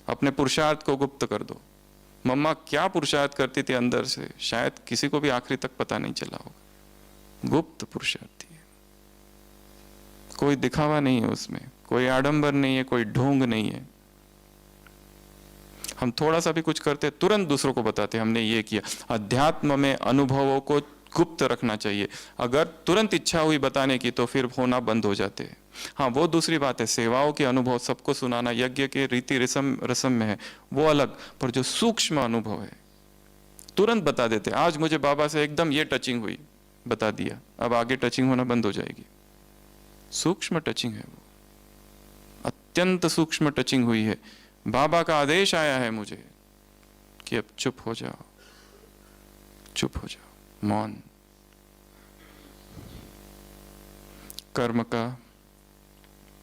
S1: अपने पुरुषार्थ को गुप्त कर दो। मम्मा क्या पुरुषार्थ करती थी अंदर से, शायद किसी को भी आखिरी तक पता नहीं चला होगा। गुप्त पुरुषार्थ है, कोई दिखावा नहीं है उसमें, कोई आडंबर नहीं है, कोई ढोंग नहीं है। हम थोड़ा सा भी कुछ करते तुरंत दूसरों को बताते हमने ये किया। अध्यात्म में अनुभवों को गुप्त रखना चाहिए। अगर तुरंत इच्छा हुई बताने की तो फिर होना बंद हो जाते हैं। हाँ, वो दूसरी बात है, सेवाओं के अनुभव सबको सुनाना यज्ञ के रीति रस्म में है, वो अलग। पर जो सूक्ष्म अनुभव है तुरंत बता देते। आज मुझे बाबा से एकदम ये टचिंग हुई, बता दिया, अब आगे टचिंग होना बंद हो जाएगी। सूक्ष्म टचिंग है वो, अत्यंत सूक्ष्म टचिंग हुई है। बाबा का आदेश आया है मुझे कि अब चुप हो जाओ, चुप हो जाओ, मौन। कर्म का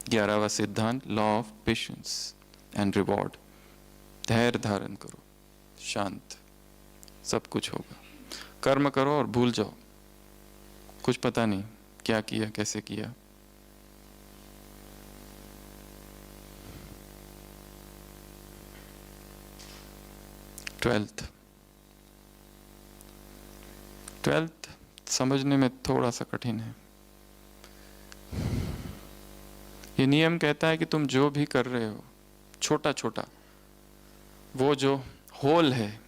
S1: 11वां सिद्धांत, law of patience and reward. धैर्य धारण करो, शांत, सब कुछ होगा। कर्म करो और भूल जाओ, कुछ पता नहीं क्या किया, कैसे किया। ट्वेल्थ समझने में थोड़ा सा कठिन है। ये नियम कहता है कि तुम जो भी कर रहे हो छोटा छोटा, वो जो होल है,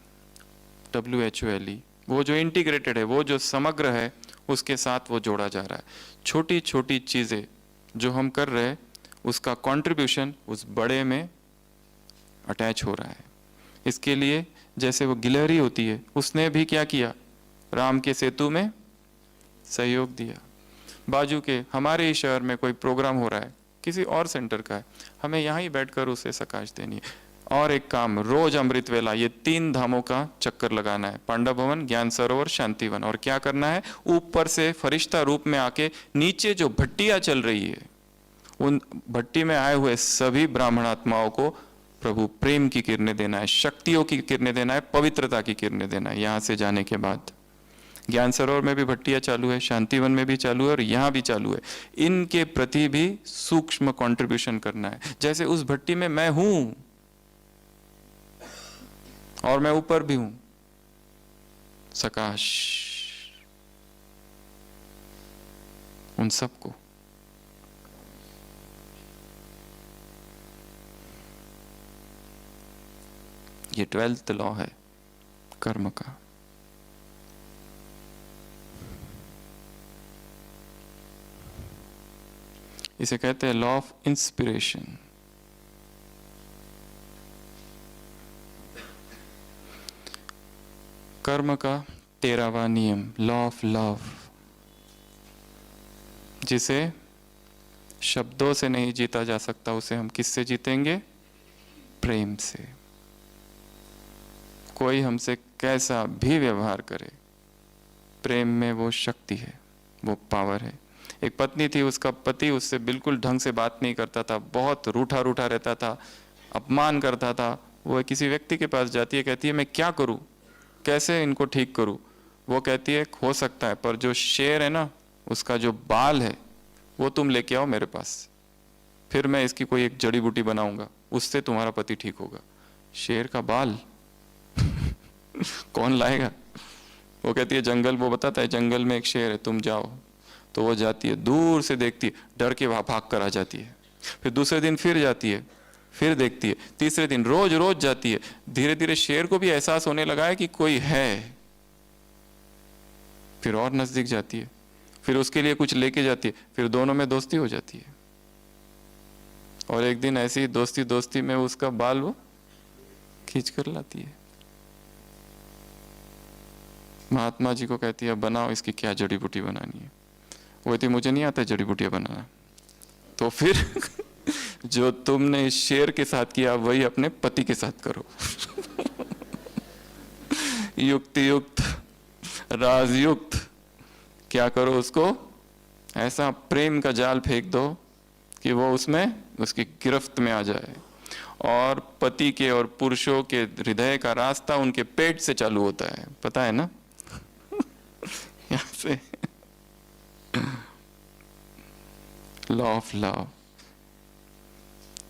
S1: WHOLE, वो जो इंटीग्रेटेड है, वो जो समग्र है, उसके साथ वो जोड़ा जा रहा है। छोटी छोटी चीज़ें जो हम कर रहे हैं, उसका कंट्रीब्यूशन उस बड़े में अटैच हो रहा है। इसके लिए जैसे वो गिलहरी होती है, उसने भी क्या किया, राम के सेतु में सहयोग दिया। बाजू के हमारे ही शहर में कोई प्रोग्राम हो रहा है, किसी और सेंटर का है, हमें यहाँ ही बैठकर उसे सकाश देनी है। और एक काम, रोज अमृत वेला ये 3 धामों का चक्कर लगाना है, पांडव भवन, ज्ञान सरोवर, शांतिवन। और क्या करना है, ऊपर से फरिश्ता रूप में आके नीचे जो भट्टियां चल रही है, उन भट्टी में आए हुए सभी ब्राह्मणात्माओं को प्रभु प्रेम की किरणें देना है, शक्तियों की किरणें देना है, पवित्रता की किरणें देना है। यहाँ से जाने के बाद ज्ञान सरोवर में भी भट्टियां चालू है, शांतिवन में भी चालू है और यहाँ भी चालू है। इनके प्रति भी सूक्ष्म कंट्रीब्यूशन करना है। जैसे उस भट्टी में मैं हूं और मैं ऊपर भी हूं, सकाश उन सबको। ये 12th लॉ है कर्म का। इसे कहते हैं लॉ ऑफ इंस्पिरेशन। कर्म का 13वां नियम, लॉ ऑफ लव, जिसे शब्दों से नहीं जीता जा सकता, उसे हम किससे जीतेंगे, प्रेम से। कोई हमसे कैसा भी व्यवहार करे, प्रेम में वो शक्ति है, वो पावर है। एक पत्नी थी, उसका पति उससे बिल्कुल ढंग से बात नहीं करता था, बहुत रूठा रूठा रहता था, अपमान करता था। वो किसी व्यक्ति के पास जाती है, कहती है मैं क्या करूं, कैसे इनको ठीक करूं। वो कहती है हो सकता है, पर जो शेर है ना, उसका जो बाल है वो तुम लेके आओ मेरे पास, फिर मैं इसकी कोई एक जड़ी बूटी बनाऊंगा, उससे तुम्हारा पति ठीक होगा। शेर का बाल कौन लाएगा। वो कहती है जंगल, वो बताता है जंगल में एक शेर है, तुम जाओ। तो वो जाती है, दूर से देखती है, डर के वहां भाग कर आ जाती है। फिर दूसरे दिन फिर जाती है, फिर देखती है, तीसरे दिन रोज रोज जाती है। धीरे धीरे शेर को भी एहसास होने लगा है कि कोई है। फिर और नजदीक जाती है, फिर उसके लिए कुछ लेके जाती है, फिर दोनों में दोस्ती हो जाती है। और एक दिन ऐसी दोस्ती दोस्ती में उसका बाल वो खींच कर लाती है। महात्मा जी को कहती है बनाओ, इसकी क्या जड़ी बूटी बनानी है। वो कहती मुझे नहीं आता जड़ी बूटियां बनाना। तो फिर जो तुमने इस शेर के साथ किया वही अपने पति के साथ करो। युक्ति युक्त, राजयुक्त क्या करो, उसको ऐसा प्रेम का जाल फेंक दो कि वो उसमें उसकी गिरफ्त में आ जाए। और पति के और पुरुषों के हृदय का रास्ता उनके पेट से चालू होता है, पता है ना। यहां से लॉ ऑफ लव।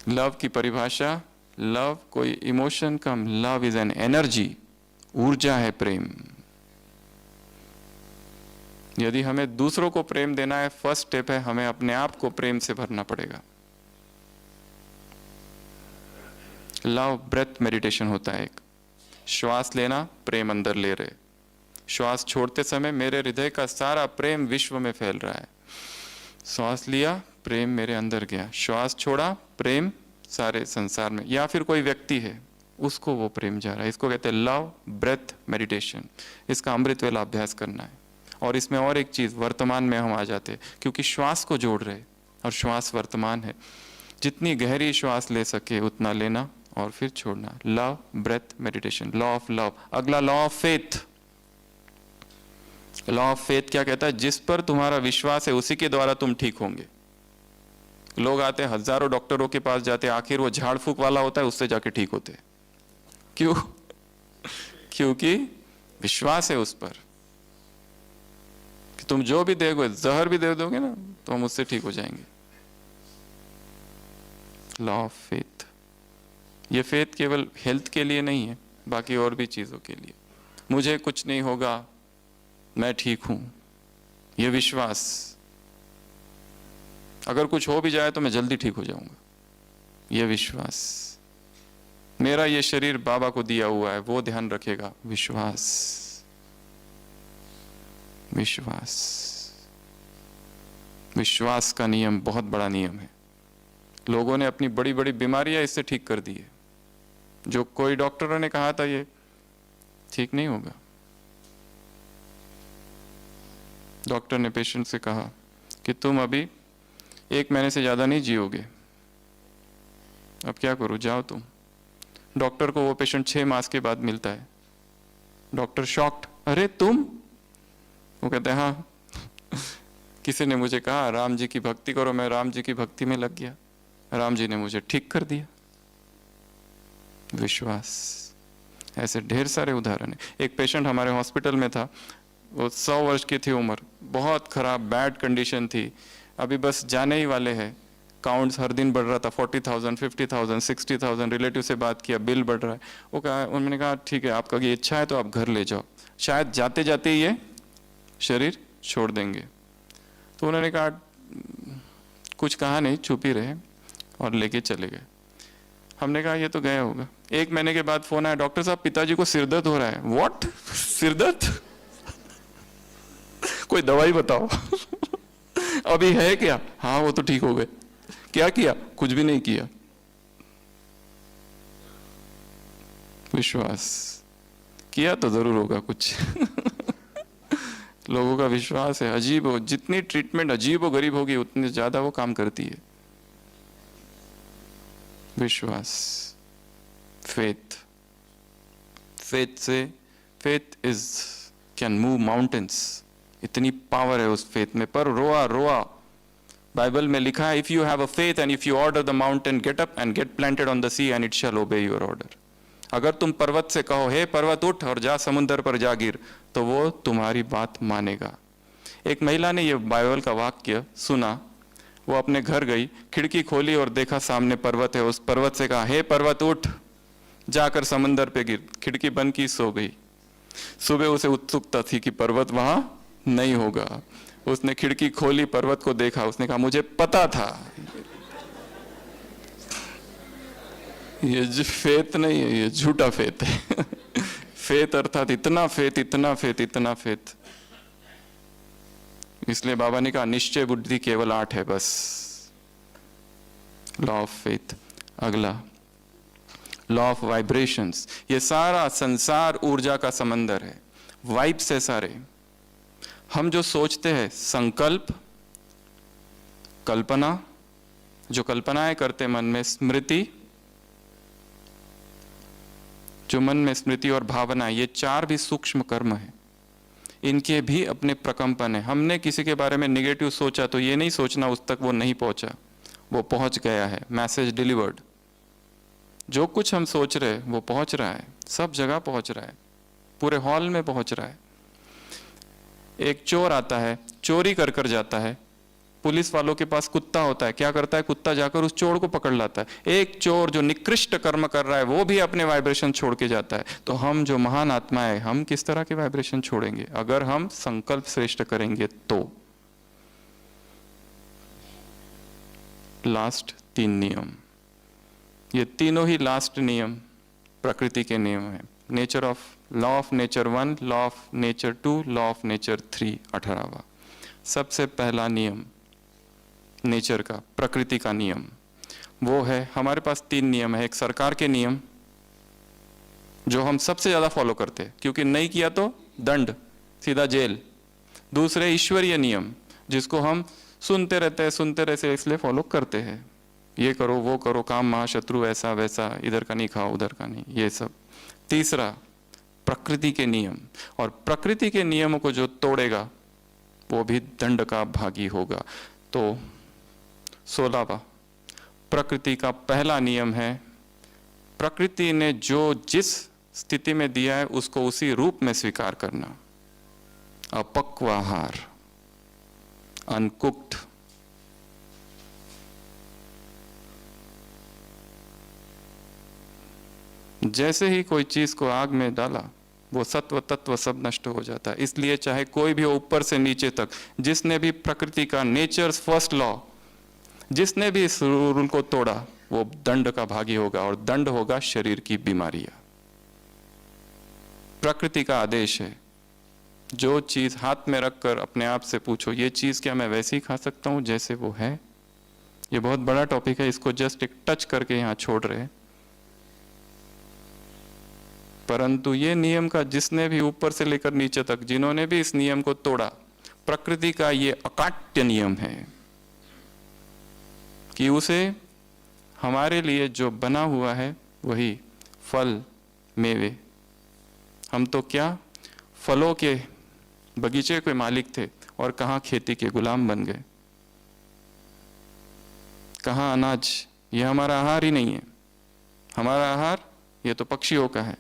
S1: लव की परिभाषा, लव कोई emotion come, love is an energy, ऊर्जा है प्रेम। यदि हमें दूसरों को प्रेम देना है, फर्स्ट स्टेप है हमें अपने आप को प्रेम से भरना पड़ेगा। लव ब्रेथ मेडिटेशन होता है एक, श्वास लेना, प्रेम अंदर ले रहे, श्वास छोड़ते समय मेरे हृदय का सारा प्रेम विश्व में फैल रहा है। श्वास लिया, प्रेम मेरे अंदर गया, श्वास छोड़ा, प्रेम सारे संसार में। या फिर कोई व्यक्ति है, उसको वो प्रेम जा रहा है। इसको कहते हैं लव ब्रेथ मेडिटेशन। इसका अमृत वेला अभ्यास करना है। और इसमें और एक चीज, वर्तमान में हम आ जाते हैं, क्योंकि श्वास को जोड़ रहे और श्वास वर्तमान है। जितनी गहरी श्वास ले सके उतना लेना और फिर छोड़ना। Love breath meditation, law of love. अगला law of faith. Law of faith क्या कहता है, जिस पर तुम्हारा विश्वास है उसी के द्वारा तुम ठीक होंगे। लोग आते हैं, हजारों डॉक्टरों के पास जाते हैं, आखिर वो झाड़ फूक वाला होता है, उससे जाके ठीक होते हैं। क्यों? क्योंकि विश्वास है उस पर कि तुम जो भी दोगे, जहर भी दे दोगे ना, तो हम उससे ठीक हो जाएंगे। Law of faith. ये फेथ केवल हेल्थ के लिए नहीं है, बाकी और भी चीजों के लिए। मुझे कुछ नहीं होगा, मैं ठीक हूं, ये विश्वास। अगर कुछ हो भी जाए तो मैं जल्दी ठीक हो जाऊंगा, ये विश्वास। मेरा ये शरीर बाबा को दिया हुआ है, वो ध्यान रखेगा, विश्वास। विश्वास, विश्वास का नियम बहुत बड़ा नियम है। लोगों ने अपनी बड़ी बड़ी बीमारियां इससे ठीक कर दी है। जो कोई डॉक्टरों ने कहा था ये ठीक नहीं होगा, डॉक्टर ने पेशेंट से कहा कि तुम अभी 1 महीने से ज्यादा नहीं जियोगे, अब क्या करूं, जाओ तुम। डॉक्टर को वो पेशेंट 6 मास के बाद मिलता है। डॉक्टर शॉक्ड, अरे तुम? वो कहते हैं हाँ, किसी ने मुझे कहा राम जी की भक्ति करो, मैं राम जी की भक्ति में लग गया, राम जी ने मुझे ठीक कर दिया। विश्वास। ऐसे ढेर सारे उदाहरण है। एक पेशेंट हमारे हॉस्पिटल में था, वो 100 वर्ष की थी उम्र, बहुत खराब बैड कंडीशन थी, अभी बस जाने ही वाले हैं। काउंट्स हर दिन बढ़ रहा था, 40,000, 50,000, 60,000। रिलेटिव से बात किया, बिल बढ़ रहा है। वो कहा, उन्होंने कहा ठीक है, आपका ये इच्छा है तो आप घर ले जाओ, शायद जाते जाते ये शरीर छोड़ देंगे। तो उन्होंने कहा, कुछ कहा नहीं, चुप ही रहे और लेके चले गए। हमने कहा ये तो गया होगा। 1 महीने के बाद फोन आया, डॉक्टर साहब पिताजी को सिरदर्द हो रहा है। व्हाट? सिरदर्द? कोई दवाई बताओ। अभी है क्या? हाँ वो तो ठीक हो गए। क्या किया? कुछ भी नहीं किया। विश्वास किया तो जरूर होगा कुछ। लोगों का विश्वास है, अजीब हो, जितनी ट्रीटमेंट अजीब हो गरीब होगी उतनी ज्यादा वो काम करती है। विश्वास, फेथ। फेथ से, faith is can move mountains. इतनी पावर है उस फेथ में। पर रोआ रोआ, बाइबल में लिखा है, if you have a faith and if you order the mountain get up and get planted on the sea and it shall obey your order. अगर तुम पर्वत से कहो, हे पर्वत उठ और जा समुद्र पर जा गिर, तो वो तुम्हारी बात मानेगा। एक महिला ने ये बाइबल का वाक्य सुना, वो अपने घर गई, खिड़की खोली और देखा सामने पर्वत है। उस पर्वत से कहा, हे पर्वत उठ, जाकर समंदर पे गिर। खिड़की बंद की, सो गई। सुबह उसे उत्सुकता थी कि पर्वत वहां नहीं होगा। उसने खिड़की खोली, पर्वत को देखा, उसने कहा मुझे पता था। ये जो फेथ नहीं है, ये झूठा फेथ है। फेथ अर्थात इतना फेथ, इतना फेथ, इतना फेथ। इसलिए बाबा ने कहा निश्चय बुद्धि केवल 8 है बस। Law of faith. अगला लॉ ऑफ वाइब्रेशंस। ये सारा संसार ऊर्जा का समंदर है, वाइब्स है सारे। हम जो सोचते हैं, संकल्प, कल्पना, जो कल्पनाएं करते मन में, स्मृति, जो मन में स्मृति और भावना, ये 4 भी सूक्ष्म कर्म है। इनके भी अपने प्रकंपन है। हमने किसी के बारे में निगेटिव सोचा तो ये नहीं सोचना उस तक वो नहीं पहुंचा, वो पहुंच गया है, मैसेज डिलीवर्ड। जो कुछ हम सोच रहे वो पहुंच रहा है, सब जगह पहुंच रहा है, पूरे हॉल में पहुंच रहा है। एक चोर आता है, चोरी कर कर जाता है, पुलिस वालों के पास कुत्ता होता है, क्या करता है, कुत्ता जाकर उस चोर को पकड़ लाता है। एक चोर जो निकृष्ट कर्म कर रहा है वो भी अपने वाइब्रेशन छोड़ के जाता है। तो हम जो महान आत्मा है, हम किस तरह के वाइब्रेशन छोड़ेंगे? अगर हम संकल्प श्रेष्ठ करेंगे तो। लास्ट 3 नियम, ये तीनों ही लास्ट नियम प्रकृति के नियम है। Nature of, law of nature 1, law of nature 2, law of nature 3, 18वां। सबसे पहला नियम नेचर का, प्रकृति का नियम, वो है, हमारे पास 3 नियम है। एक सरकार के नियम जो हम सबसे ज्यादा फॉलो करते हैं, क्योंकि नहीं किया तो दंड, सीधा जेल। दूसरे ईश्वरीय नियम, जिसको हम सुनते रहते हैं, इसलिए फॉलो करते हैं, ये करो वो करो, काम महाशत्रु, ऐसा वैसा, इधर का नहीं खाओ उधर का नहीं, ये सब। तीसरा प्रकृति के नियम, और प्रकृति के नियमों को जो तोड़ेगा वो भी दंड का भागी होगा। तो 16वां प्रकृति का पहला नियम है, प्रकृति ने जो जिस स्थिति में दिया है उसको उसी रूप में स्वीकार करना। अपक्व आहार, अनकुक्ड। जैसे ही कोई चीज को आग में डाला वो सत्व तत्व सब नष्ट हो जाता है। इसलिए चाहे कोई भी हो, ऊपर से नीचे तक, जिसने भी प्रकृति का नेचर्स फर्स्ट लॉ, जिसने भी इस रूल को तोड़ा वो दंड का भागी होगा, और दंड होगा शरीर की बीमारियां। प्रकृति का आदेश है, जो चीज हाथ में रखकर अपने आप से पूछो, ये चीज क्या मैं वैसे ही खा सकता हूं जैसे वो है? ये बहुत बड़ा टॉपिक है, इसको जस्ट एक टच करके यहां छोड़ रहे हैं। परंतु ये नियम का जिसने भी ऊपर से लेकर नीचे तक, जिन्होंने भी इस नियम को तोड़ा, प्रकृति का ये अकाट्य नियम है कि उसे हमारे लिए जो बना हुआ है वही फल मेवे, हम तो क्या फलों के बगीचे के मालिक थे और कहाँ खेती के गुलाम बन गए, कहाँ अनाज। ये हमारा आहार ही नहीं है। हमारा आहार ये तो पक्षियों का है।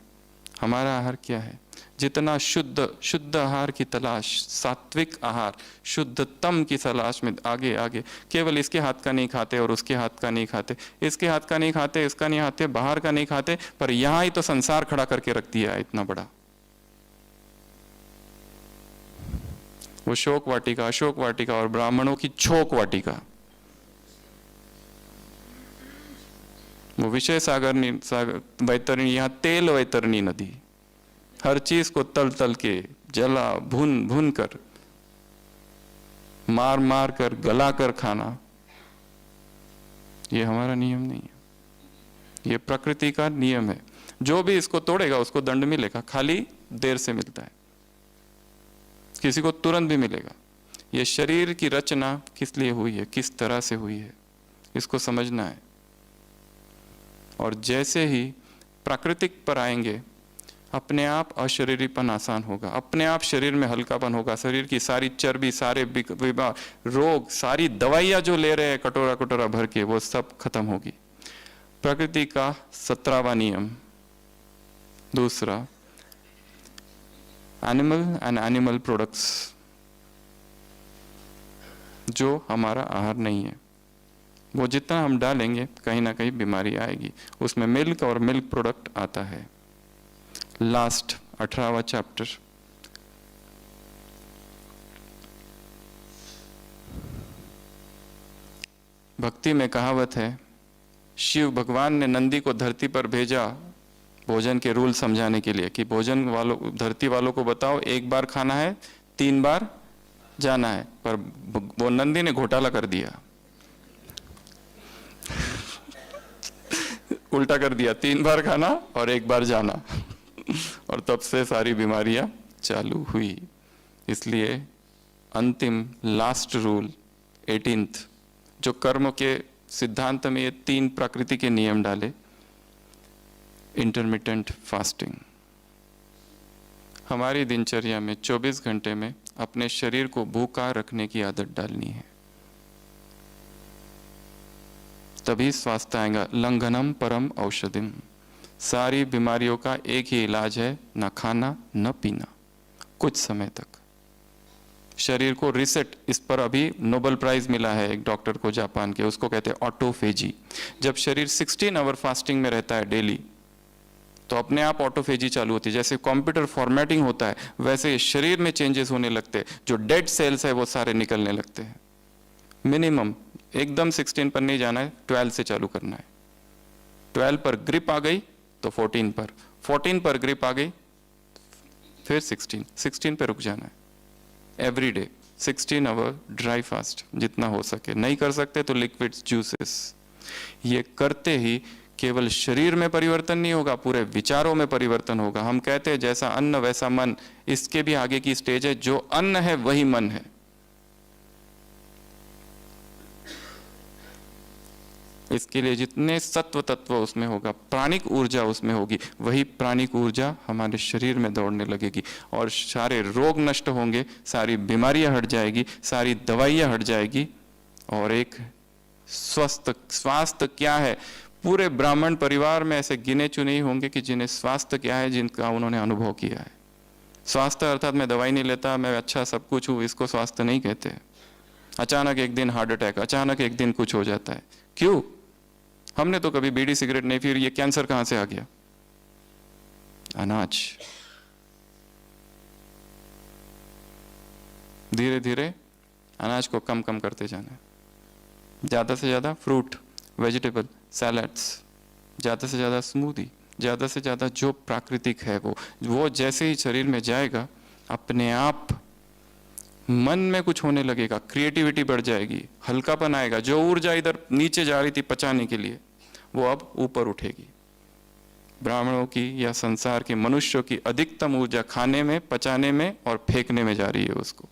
S1: हमारा आहार क्या है? जितना शुद्ध आहार की तलाश, सात्विक आहार, शुद्धतम की तलाश में आगे आगे, केवल इसके हाथ का नहीं खाते और उसके हाथ का नहीं खाते, इसके हाथ का नहीं खाते, इसका नहीं खाते, बाहर का नहीं खाते, पर यहां ही तो संसार खड़ा करके रख दिया है इतना बड़ा। वो शोक वाटिका, अशोक वाटिका और ब्राह्मणों की छोक वाटिका, वो विषय सागर वैतरणी, यहाँ तेल वैतरणी नदी, हर चीज को तल तल के, जला भून भून कर, मार मार कर, गला कर खाना, ये हमारा नियम नहीं है। ये प्रकृति का नियम है। जो भी इसको तोड़ेगा उसको दंड मिलेगा, खाली देर से मिलता है, किसी को तुरंत भी मिलेगा। ये शरीर की रचना किस लिए हुई है, किस तरह से हुई है, इसको समझना है। और जैसे ही प्राकृतिक पर आएंगे, अपने आप अशरीरीपन आसान होगा, अपने आप शरीर में हल्कापन होगा, शरीर की सारी चर्बी, सारे रोग, सारी दवाइयां जो ले रहे हैं कटोरा कटोरा भर के, वो सब खत्म होगी। प्रकृति का 17वां नियम। दूसरा, एनिमल एंड एनिमल प्रोडक्ट्स, जो हमारा आहार नहीं है, वो जितना हम डालेंगे कहीं ना कहीं बीमारी आएगी। उसमें मिल्क और मिल्क प्रोडक्ट आता है। लास्ट 18वां चैप्टर, भक्ति में कहावत है, शिव भगवान ने नंदी को धरती पर भेजा भोजन के रूल समझाने के लिए कि भोजन वालों, धरती वालों को बताओ, एक बार खाना है, 3 बार जाना है। पर वो नंदी ने घोटाला कर दिया, उल्टा कर दिया, 3 बार खाना और 1 बार जाना। और तब से सारी बीमारियां चालू हुई। इसलिए अंतिम लास्ट रूल 18th, जो कर्म के सिद्धांत में ये 3 प्रकृति के नियम डाले। इंटरमिटेंट फास्टिंग, हमारी दिनचर्या में 24 घंटे में अपने शरीर को भूखा रखने की आदत डालनी है, तभी स्वास्थ्य आएगा। लंघनम परम औषधिम, सारी बीमारियों का एक ही इलाज है, न खाना न पीना, कुछ समय तक शरीर को रिसेट। इस पर अभी नोबेल प्राइज मिला है एक डॉक्टर को जापान के, उसको कहते हैं ऑटोफेजी। जब शरीर 16 आवर फास्टिंग में रहता है डेली, तो अपने आप ऑटोफेजी चालू होती है। जैसे कंप्यूटर फॉर्मेटिंग होता है, वैसे शरीर में चेंजेस होने लगते हैं, जो डेड सेल्स है वो सारे निकलने लगते हैं। मिनिमम एकदम 16 पर नहीं जाना है, 12 से चालू करना है। 12 पर ग्रिप आ गई तो 14 पर, 14 पर ग्रिप आ गई फिर 16 पे रुक जाना है। Every day 16 hour dry fast जितना हो सके, नहीं कर सकते तो लिक्विड्स, जूसेस। ये करते ही केवल शरीर में परिवर्तन नहीं होगा, पूरे विचारों में परिवर्तन होगा। हम कहते हैं जैसा अन्न वैसा मन, इसके भी आगे की स्टेज है, जो अन्न है वही मन है। इसके लिए जितने सत्व तत्व उसमें होगा, प्राणिक ऊर्जा उसमें होगी, वही प्राणिक ऊर्जा हमारे शरीर में दौड़ने लगेगी और सारे रोग नष्ट होंगे, सारी बीमारियां हट जाएगी, सारी दवाइयां हट जाएगी। और एक स्वास्थ्य क्या है, पूरे ब्राह्मण परिवार में ऐसे गिने चुने ही होंगे कि जिन्हें स्वास्थ्य क्या है, जिनका उन्होंने अनुभव किया है। स्वास्थ्य अर्थात मैं दवाई नहीं लेता, मैं अच्छा सब कुछ हूं, इसको स्वास्थ्य नहीं कहते। अचानक एक दिन हार्ट अटैक, अचानक एक दिन कुछ हो जाता है। क्यों? हमने तो कभी बीड़ी सिगरेट नहीं, फिर ये कैंसर कहां से आ गया? अनाज। धीरे धीरे अनाज को कम कम करते जाना है। ज़्यादा से ज़्यादा फ्रूट, वेजिटेबल, सैलड्स, ज़्यादा से ज़्यादा स्मूदी, ज़्यादा से ज़्यादा जो प्राकृतिक है वो जैसे ही शरीर में जाएगा, अपने आप मन में कुछ होने लगेगा, क्रिएटिविटी बढ़ जाएगी, हल्कापन आएगा। जो ऊर्जा इधर नीचे जा रही थी पचाने के लिए, वो अब ऊपर उठेगी। ब्राह्मणों की या संसार के मनुष्यों की अधिकतम ऊर्जा खाने में, पचाने में और फेंकने में जा रही है उसको।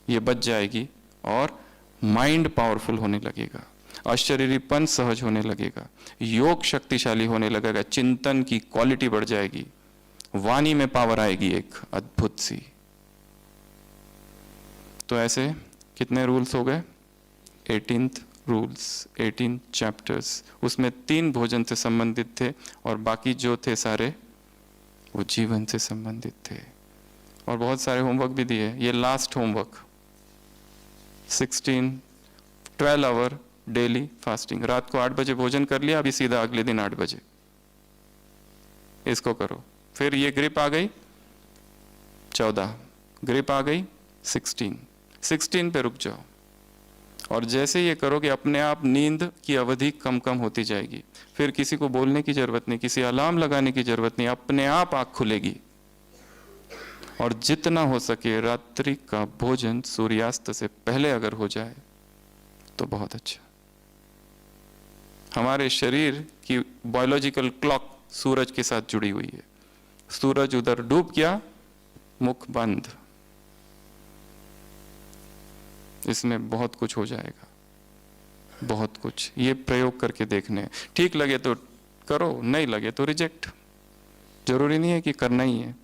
S1: ये बच जाएगी और माइंड पावरफुल होने लगेगा, अशरीरीपन सहज होने लगेगा, योग शक्तिशाली होने लगेगा, चिंतन की क्वालिटी बढ़ जाएगी, वाणी में पावर आएगी एक अद्भुत सी। तो ऐसे कितने रूल्स हो गए? 18th rules, 18 chapters. उसमें 3 भोजन से संबंधित थे और बाकी जो थे सारे वो जीवन से संबंधित थे। और बहुत सारे होमवर्क भी दिए। ये last homework 12 hour daily fasting. रात को 8 बजे भोजन कर लिया, अभी सीधा अगले दिन 8 बजे इसको करो। फिर ये ग्रिप आ गई 14, ग्रिप आ गई 16 पे रुक जाओ। और जैसे ये करोगे अपने आप नींद की अवधि कम कम होती जाएगी। फिर किसी को बोलने की जरूरत नहीं, किसी अलार्म लगाने की जरूरत नहीं, अपने आप आँख खुलेगी। और जितना हो सके रात्रि का भोजन सूर्यास्त से पहले अगर हो जाए तो बहुत अच्छा। हमारे शरीर की बायोलॉजिकल क्लॉक सूरज के साथ जुड़ी हुई है। सूरज उधर डूब गया, मुख बंद। इसमें बहुत कुछ हो जाएगा, बहुत कुछ। ये प्रयोग करके देखने, ठीक लगे तो करो, नहीं लगे तो रिजेक्ट। जरूरी नहीं है कि करना ही है।